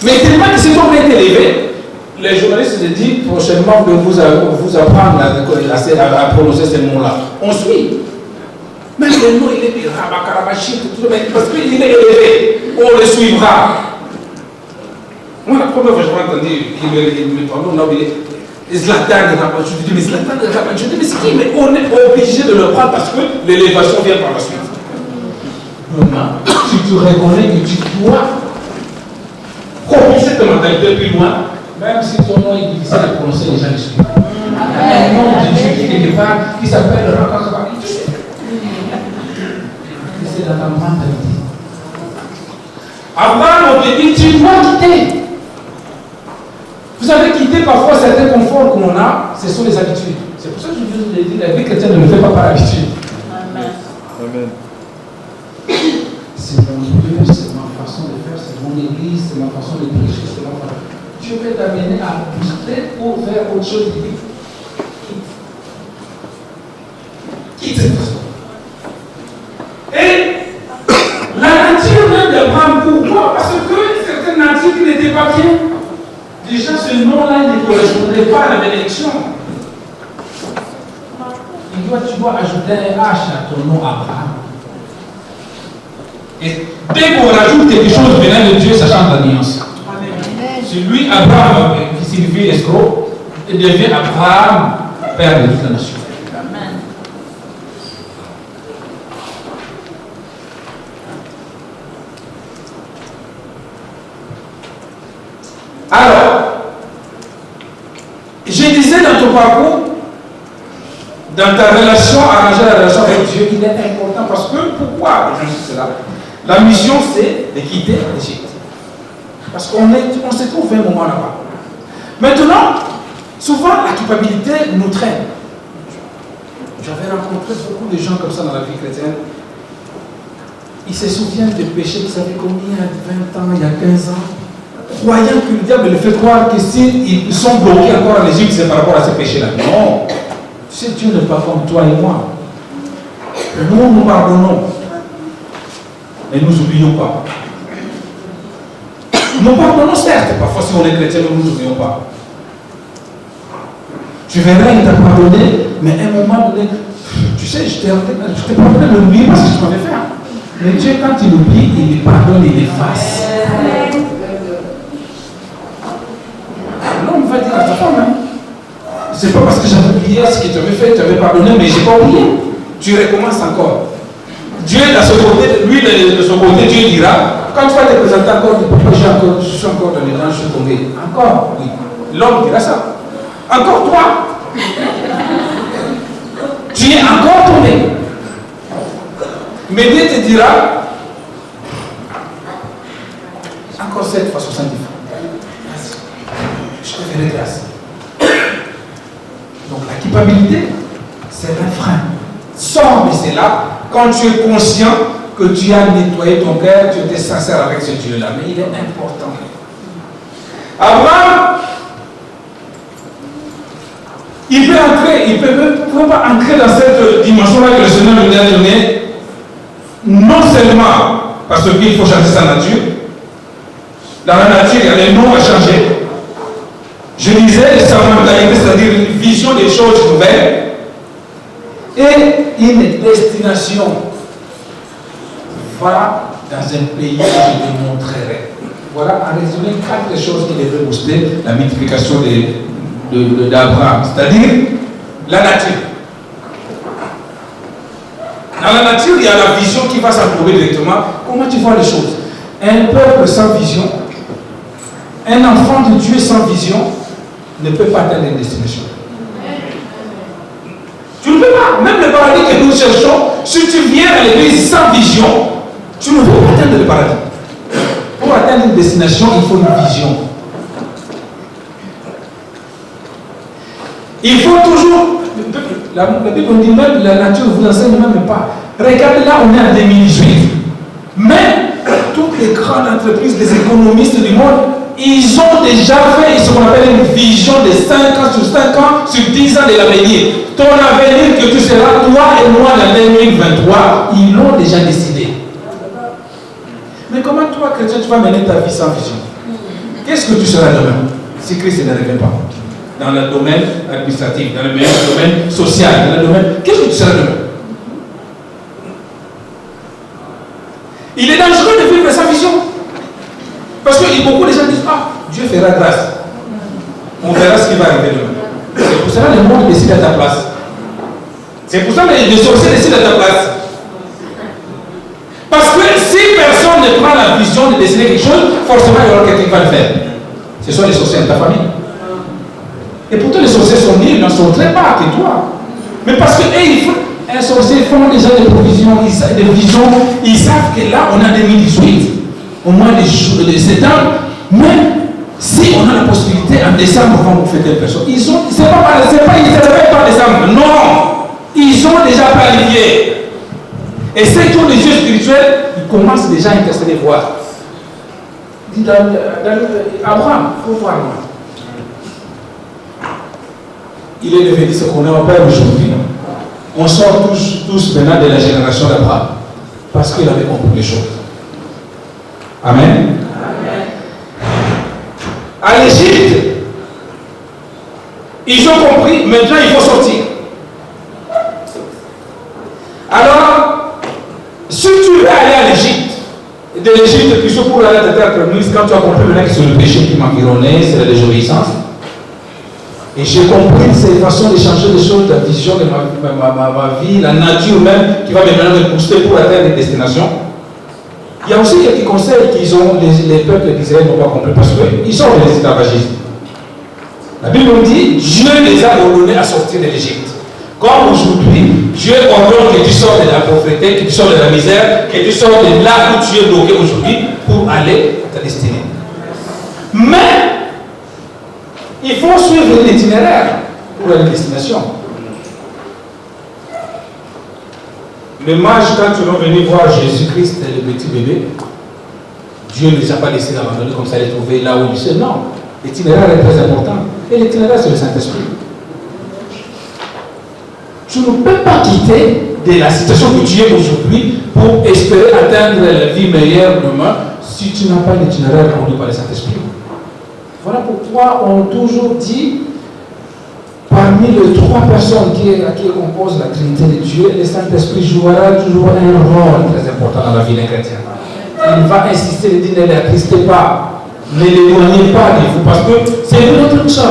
Mais tellement que ces hommes ont été élevés, les journalistes se disent prochainement que vous apprendre à prononcer ces mots-là. On suit. Même le nom, il est dit Rabakarabachit, parce qu'il est élevé. On le suivra. Moi, la première fois que j'ai entendu qu'il me parlait, on a oublié Zlatan et Rabat. Je dis, mais Zlatan et Rabat, je dis, mais c'est qui? Mais on est obligé de le prendre parce que l'élévation vient par la suite. Maintenant, si tu reconnais que tu dois propulser ta mentalité plus loin, même si ton nom est difficile à prononcer, les gens le suivent. Un nom de Dieu qui est quelque part, qui s'appelle Rabat, c'est dans ta mentalité. Abraham, on te dit, tu dois quitter. Vous avez quitté parfois certains conforts qu'on a, ce sont les habitudes. C'est pour ça que je vous ai dit, la vie chrétienne ne le fait pas par habitude. Amen. Amen. C'est mon Dieu, c'est ma façon de faire, c'est mon église, c'est ma façon de prêcher, c'est ma façon. Dieu peut t'amener à quitter pour faire autre chose. Quitte cette façon. Et la nature même d'Abraham, pourquoi? Parce que certaines natures qui n'étaient pas bien, nom-là ne correspondait pas à la bénédiction. Tu dois ajouter un H à ton nom Abraham. Et dès qu'on rajoute quelque chose venant de Dieu, ça change la nuance. Celui, Abraham, qui signifie escroc, devient Abraham, père de toute la nation. Amen. Alors, je disais dans ton parcours, dans ta relation, arranger la relation avec Dieu, il est important parce que, pourquoi je dis cela? La mission, c'est de quitter l'Égypte. Parce qu'on se trouve un moment là-bas. Maintenant, souvent, la culpabilité nous traîne. J'avais rencontré beaucoup de gens comme ça dans la vie chrétienne. Ils se souviennent des péchés qu'ils avaient commis il y a 20 ans, il y a 15 ans, croyant que le diable les fait croire que s'ils sont bloqués encore en Égypte, c'est par rapport à ces péchés-là. Non. Tu sais, Dieu n'est pas comme toi et moi. Nous pardonnons. Mais nous n'oublions pas. Nous pardonnons certes, parfois si on est chrétien, nous n'oublions pas. Tu verras, il t'a pardonné, mais à un moment donné, tu sais, je t'ai pardonné de l'oublier parce que je m'avais fait. Mais Dieu, quand il oublie, il pardonne, il efface. L'homme va dire à ta femme, hein, c'est pas parce que j'avais oublié ce qu'il t'avait fait, tu avais pardonné, mais je n'ai pas oublié. Tu recommences encore. Dieu, de son côté, lui, de son côté, Dieu dira, quand tu vas te présenter encore, je suis encore dans les rangs, je suis tombé. Encore, oui. L'homme dira ça. Encore toi. Tu es encore tombé. Mais Dieu te dira, encore 7 fois 70 fois. Je te ferai grâce. Donc la culpabilité, c'est un frein. Sors de cela quand tu es conscient que tu as nettoyé ton cœur, tu étais sincère avec ce Dieu-là. Mais il est important. Abraham, il peut entrer, il peut pas entrer dans cette dimension-là que le Seigneur lui a donnée, non seulement parce qu'il faut changer sa nature. Dans la nature, il y a les noms à changer. Je disais, le savoir-mentalité, c'est-à-dire une vision des choses nouvelles et une destination. Va dans un pays que je te montrerai. Voilà, en résumé, 4 choses qui devraient booster la multiplication d'Abraham, c'est-à-dire la nature. Dans la nature, il y a la vision qui va s'approuver directement. Comment tu vois les choses? Un peuple sans vision, un enfant de Dieu sans vision, ne peut pas atteindre une destination. Tu ne peux pas. Même le paradis que nous cherchons, si tu viens à l'église sans vision, tu ne peux pas atteindre le paradis. Pour atteindre une destination, il faut une vision. Il faut toujours... La Bible dit même, la nature vous enseigne même pas. Regardez là, on est en 2018. Mais toutes les grandes entreprises, les économistes du monde, ils ont déjà fait ce qu'on appelle une vision de 5 ans sur 5 ans, sur 10 ans de l'avenir. Ton avenir que tu seras, toi et moi, en 2023, ils l'ont déjà décidé. Mais comment toi, chrétien, tu vas mener ta vie sans vision? Qu'est-ce que tu seras demain si Christ ne revient pas? Dans le domaine administratif, dans le domaine social, dans le domaine... Qu'est-ce que tu seras demain? Il est dangereux de vivre sans vision. Parce que beaucoup de gens disent, ah, Dieu fera grâce. On verra ce qui va arriver demain. C'est pour cela que le monde décide à ta place. C'est pour ça que les sorciers décident à ta place. Parce que si personne ne prend la vision de décider quelque chose, forcément il y aura quelqu'un qui va le faire. Ce sont les sorciers de ta famille. Et pourtant les sorciers sont nés, ils n'en sont très pas que toi. Mais parce que un sorcier font déjà des provisions, des visions, ils savent que là on a 2018, au moins de septembre, mais si on a la possibilité en décembre, on va vous faire telle personne. Ils ne se réveillent pas en décembre, non, ils ont déjà planifié. Et ceux qui ont des yeux spirituels, ils commencent déjà à intercéder voir. Dit Abraham, il faut voir moi. Il est devenu ce qu'on appelle aujourd'hui. On sort tous maintenant de la génération d'Abraham. Parce qu'il avait compris les choses. Amen. Amen. À l'Égypte, Ils ont compris, maintenant il faut sortir. Alors, si tu veux aller à l'Égypte, de l'Égypte, puis pour aller à ta terre promise, quand tu as compris maintenant que c'est le péché qui m'environnait, c'est la désobéissance, et j'ai compris cette façon de changer les choses, la vision de ma vie, la nature même, qui va maintenant me booster pour atteindre des destinations. Il y a aussi quelques conseils qu'ils ont, les peuples d'Israël n'ont pas compris, parce qu'ils sont des esclavagistes. La Bible nous dit, Dieu les a ordonnés à sortir de l'Égypte. Comme aujourd'hui, Dieu ordonne que tu sors de la pauvreté, que tu sors de la misère, que tu sors de là où tu es bloqué aujourd'hui pour aller à ta destinée. Mais, il faut suivre l'itinéraire pour la destination. Les mages, quand ils sont venus voir Jésus-Christ, le petit bébé, Dieu ne les a pas laissés abandonner comme ça, les trouver là où ils sont. Non, l'itinéraire est très important. Et l'itinéraire, c'est le Saint-Esprit. Tu ne peux pas quitter de la situation que tu es aujourd'hui pour espérer atteindre la vie meilleure demain si tu n'as pas l'itinéraire conduit par le Saint-Esprit. Voilà pourquoi on toujours dit, parmi les trois personnes qui composent la Trinité de Dieu, le Saint-Esprit jouera toujours un rôle très important dans la vie des chrétiens. Il va insister, il dit, ne l'attristez pas, ne l'éloignez pas de vous, parce que c'est lui notre mission,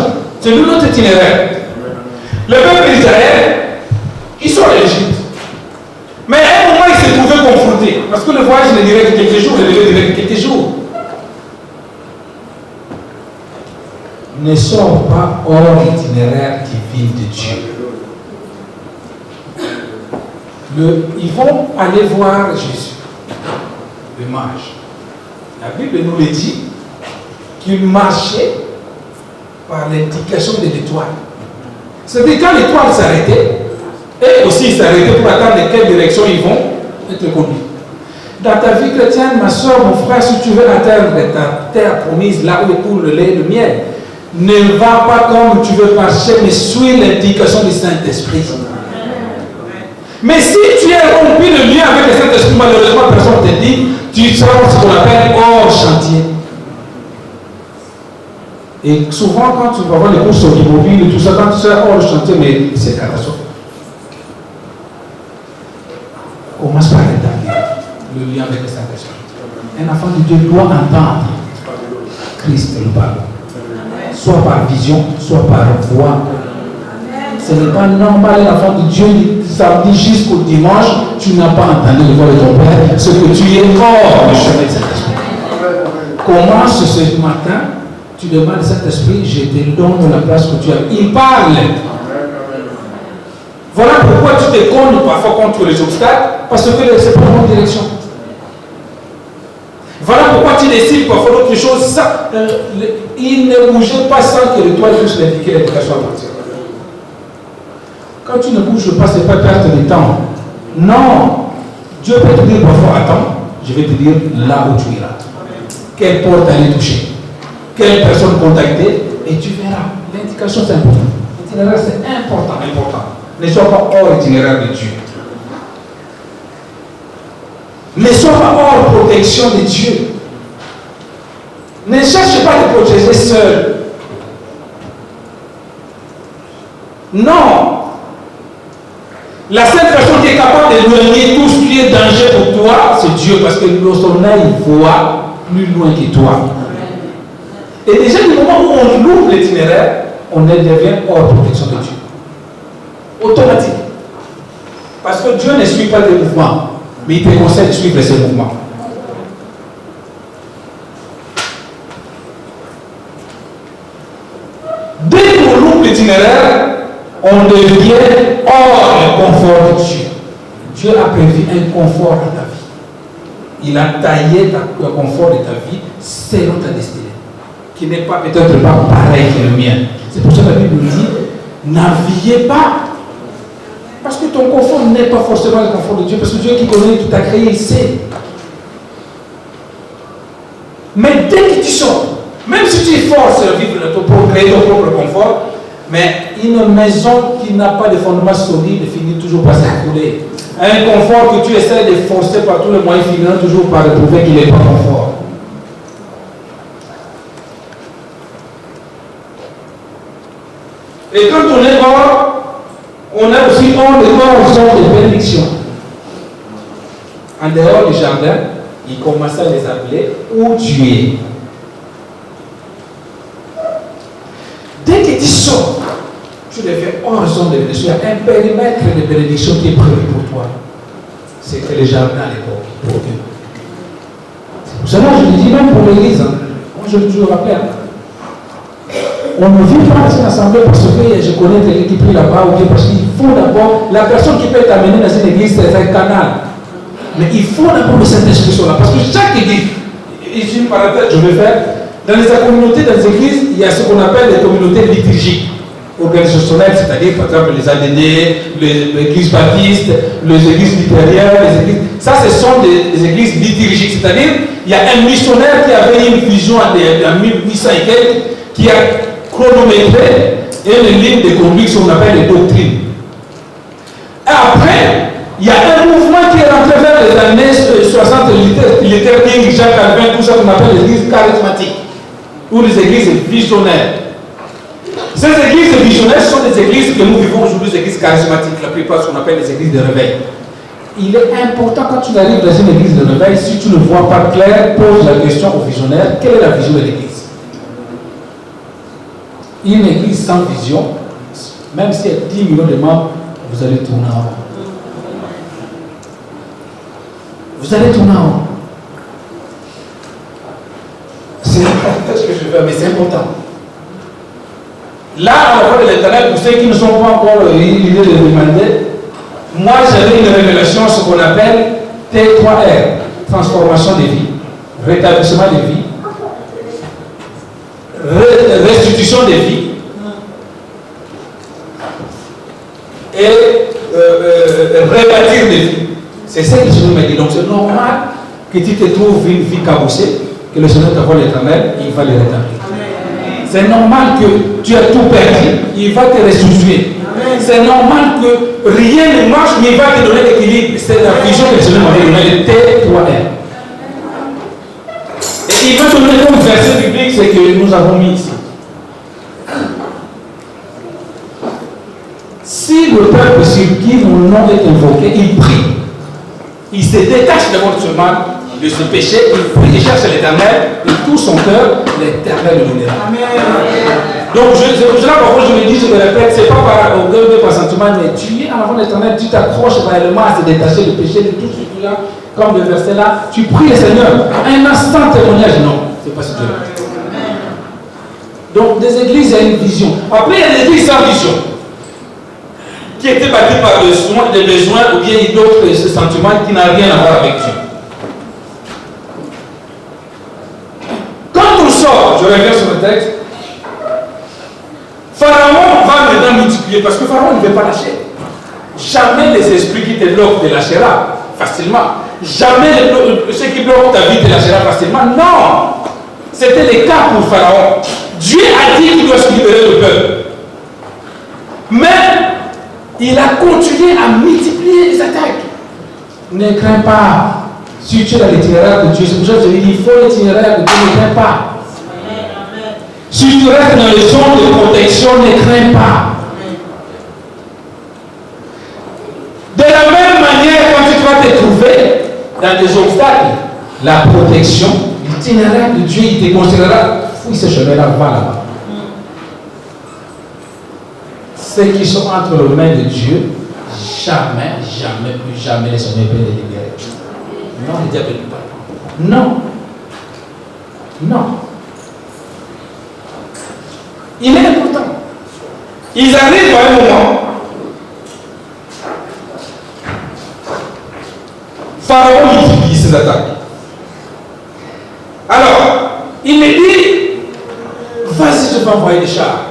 c'est lui notre itinéraire. Le peuple d'Israël, ils sont en Égypte. Mais à un moment, ils se trouvaient confrontés. Parce que le voyage ne durait que quelques jours, il devait durer que quelques jours. Ne sors pas hors l'itinéraire divin de Dieu. Ils vont aller voir Jésus, le mage. La Bible nous le dit qu'il marchait par l'indication de l'étoile. C'est-à-dire quand l'étoile s'arrêtait, et aussi s'arrêter pour attendre de quelle direction ils vont être conduits. Dans ta vie chrétienne, ma soeur, mon frère, si tu veux atteindre ta terre promise, là où coule le lait et le miel, ne va pas comme tu veux marcher, mais suis l'indication du Saint-Esprit. Mais si tu es rompu de lien avec le Saint-Esprit, malheureusement, personne ne te dit, tu seras ce qu'on appelle hors chantier. Et souvent, quand tu vas voir les courses automobiles et tout ça, quand tu seras hors chantier, mais c'est catastrophique. Commence par établir le lien avec le Saint-Esprit. Un enfant de Dieu doit entendre Christ le parle. Soit par vision, soit par voix. Ce n'est pas normal, un enfant de Dieu, samedi jusqu'au dimanche, tu n'as pas entendu le voix de ton Père, ce que tu es hors du chemin de Saint-Esprit. Commence ce matin, tu demandes au Saint-Esprit, je te donne la place que tu as. Il parle. Voilà pourquoi tu te comptes parfois contre les obstacles, parce que c'est pas la bonne direction. Voilà pourquoi tu décides parfois d'autres choses. Il ne bougeait pas sans que l'étoile puisse l'indiquer l'éducation à partir. Quand tu ne bouges pas, ce n'est pas perte de temps. Non. Dieu peut te dire parfois, attends, je vais te dire là où tu iras. Quelle porte aller toucher. Quelle personne contacter. Et tu verras. L'indication, c'est important. L'itinéraire, c'est important. Ne sois pas hors itinéraire de Dieu. Ne sois pas hors protection de Dieu. Ne cherche pas à te protéger seul. Non. La seule personne qui est capable d'éloigner tout ce qui est danger pour toi, c'est Dieu, parce que son œil voit plus loin que toi. Et déjà, du moment où on ouvre l'itinéraire, on devient hors protection de Dieu. Automatique. Parce que Dieu ne suit pas des mouvements, mais il te conseille de suivre ces mouvements. Dès qu'on loupe l'itinéraire, on devient hors le confort de Dieu. Dieu a prévu un confort dans ta vie. Il a taillé le confort de ta vie selon ta destinée, qui n'est pas peut-être pas pareil que le mien. C'est pour ça que la Bible nous dit, naviguez pas. Parce que ton confort n'est pas forcément le confort de Dieu, parce que Dieu qui connaît, qui t'a créé, il sait. Mais dès que tu sors, même si tu es forces à vivre pour créer ton propre confort, mais une maison qui n'a pas de fondement solide finit toujours par s'écrouler. Un confort que tu essaies de forcer par tous les moyens finira toujours par trouver qu'il n'est pas confort. Et quand on est hors, on a aussi hors de bénédiction. En dehors du jardin, il commençait à les appeler où tu es. Dès que tu sors, tu les fais hors zone de bénédiction. Il y a un périmètre de bénédiction qui est prévu pour toi. C'était le jardin à l'époque pour Dieu. C'est pour cela que je le dis même pour l'église. Moi je le rappelle. On ne vit pas dans une assemblée parce que je connais quelqu'un qui prie là-bas ou bien parce qu'il faut d'abord, la personne qui peut t'amener dans une église, c'est un canal. Mais il faut d'abord le Saint-Esprit sur là. Parce que chaque église, ici une parenthèse, je vais faire, dans les communautés, dans les églises, il y a ce qu'on appelle les communautés liturgiques, organisationnelles, c'est-à-dire par exemple les ADD, les églises baptistes, les églises luthériennes, les églises. Ça, ce sont des églises liturgiques, c'est-à-dire il y a un missionnaire qui avait une vision en 1800 et quelques, qui a chronométré une ligne de conduite, ce qu'on appelle les doctrines. Et après, il y a un mouvement qui est rentré vers les années 60, Luther King, Jacques Calvin, tout ça qu'on appelle les églises charismatiques, ou les églises visionnaires. Ces églises visionnaires sont des églises que nous vivons aujourd'hui, les églises charismatiques, la plupart ce qu'on appelle les églises de réveil. Il est important quand tu arrives dans une église de réveil, si tu ne vois pas clair, pose la question au visionnaire, quelle est la vision de l'église? Une église sans vision, même s'il y a 10 millions de membres, vous allez tourner en rond. Vous allez tourner en rond. C'est important ce que je fais, mais c'est important. Là, à la voix de l'Éternel, pour ceux qui ne sont pas encore l'idée de demander, moi j'avais une révélation, ce qu'on appelle T3R, transformation des vies, rétablissement des vies, restitution des vies et rebâtir des vies. C'est ça que le Seigneur m'a dit. Donc c'est normal que tu te trouves une vie cabossée, que le Seigneur t'envoie l'Éternel, il va les rétablir. C'est normal que tu as tout perdu, il va te restituer. C'est normal que rien ne marche, mais il va te donner l'équilibre. C'est la vision que le Seigneur m'avait donnée, le T3R. Et il va te donner comme verset biblique, c'est que nous avons mis ici. Si le peuple sur qui mon nom est invoqué, il prie. Il se détache d'abord de ce péché, il prie, il cherche l'Éternel, de tout son cœur, l'Éternel le donnera. Donc, c'est pour cela parfois je me dis, je me répète, c'est pas par orgueil, par sentiment, mais tu es en avant de l'Éternel, tu t'accroches réellement à se détacher du péché, de tout ce qui est là, comme le verset là, tu pries le Seigneur. Un instant témoignage, non, c'est pas ce Dieu. Donc, des églises, il y a une vision. Après, il y a des églises sans vision, qui étaient bâties par des besoins ou bien d'autres sentiments qui n'ont rien à voir avec Dieu. Quand on sort, je reviens sur le texte, Pharaon va maintenant multiplier, parce que Pharaon ne veut pas lâcher. Jamais les esprits qui te bloquent te lâchera facilement. Jamais ceux qui bloquent ta vie te lâchera facilement. Non! C'était le cas pour Pharaon. Dieu a dit qu'il doit se libérer le peuple. Mais il a continué à multiplier les attaques. Ne crains pas. Si tu es dans l'itinéraire de Dieu, c'est pour ça que je dis il faut l'itinéraire de Dieu, ne crains pas. Si tu restes dans les zones de protection, ne crains pas. De la même manière, quand tu vas te trouver dans des obstacles, la protection, l'itinéraire de Dieu, il te conseillera, fouille ce chemin-là, va là-bas. Ceux qui sont entre les mains de Dieu, jamais, jamais, plus jamais les Seigneur peut les libérer. Non, le diable ne peut pas. Non. Non. Il est important. Ils arrivent à un moment. Pharaon multiplie ses attaques. Alors, il me dit, vas-y, je vais envoyer des chars.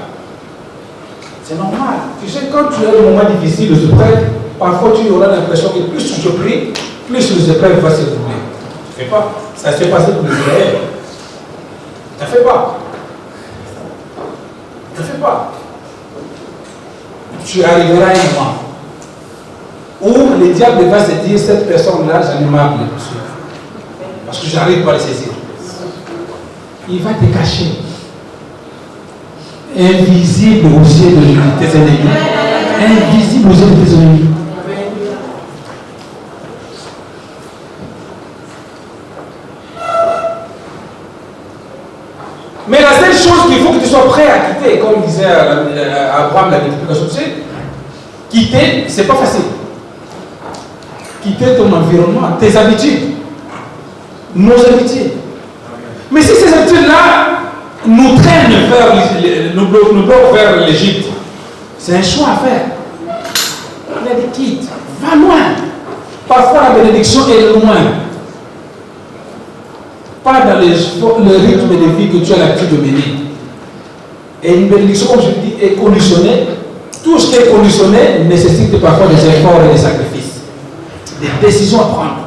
C'est normal. Tu sais, quand tu as des moments difficiles, je prête, parfois tu auras l'impression que plus tu te pries, plus les épreuves vont se doubler. Tu ne fais pas. Ça s'est passé pour les Israël. Tu ne fais pas. Ne fais pas. Tu arriveras à un moment où le diable va se dire cette personne-là, j'en ai marre de le poursuivre. Parce que je n'arrive pas à le saisir. Il va te cacher. invisible aux yeux de tes ennemis. Invisible aux yeux de tes ennemis. Mais la seule chose qu'il faut que tu sois prêt à quitter, comme disait Abraham, la multiplication, tu sais, quitter, c'est pas facile. Quitter ton environnement, tes habitudes, nos habitudes. Mais si ces habitudes-là nous traînent nous bloquent vers l'Égypte, c'est un choix à faire. Il a dit quitte, va loin. Parfois la bénédiction est loin. Pas dans le rythme de vie que tu as l'habitude de mener. Et une bénédiction, comme je dis, est conditionnée. Tout ce qui est conditionné nécessite parfois des efforts et des sacrifices, des décisions à prendre.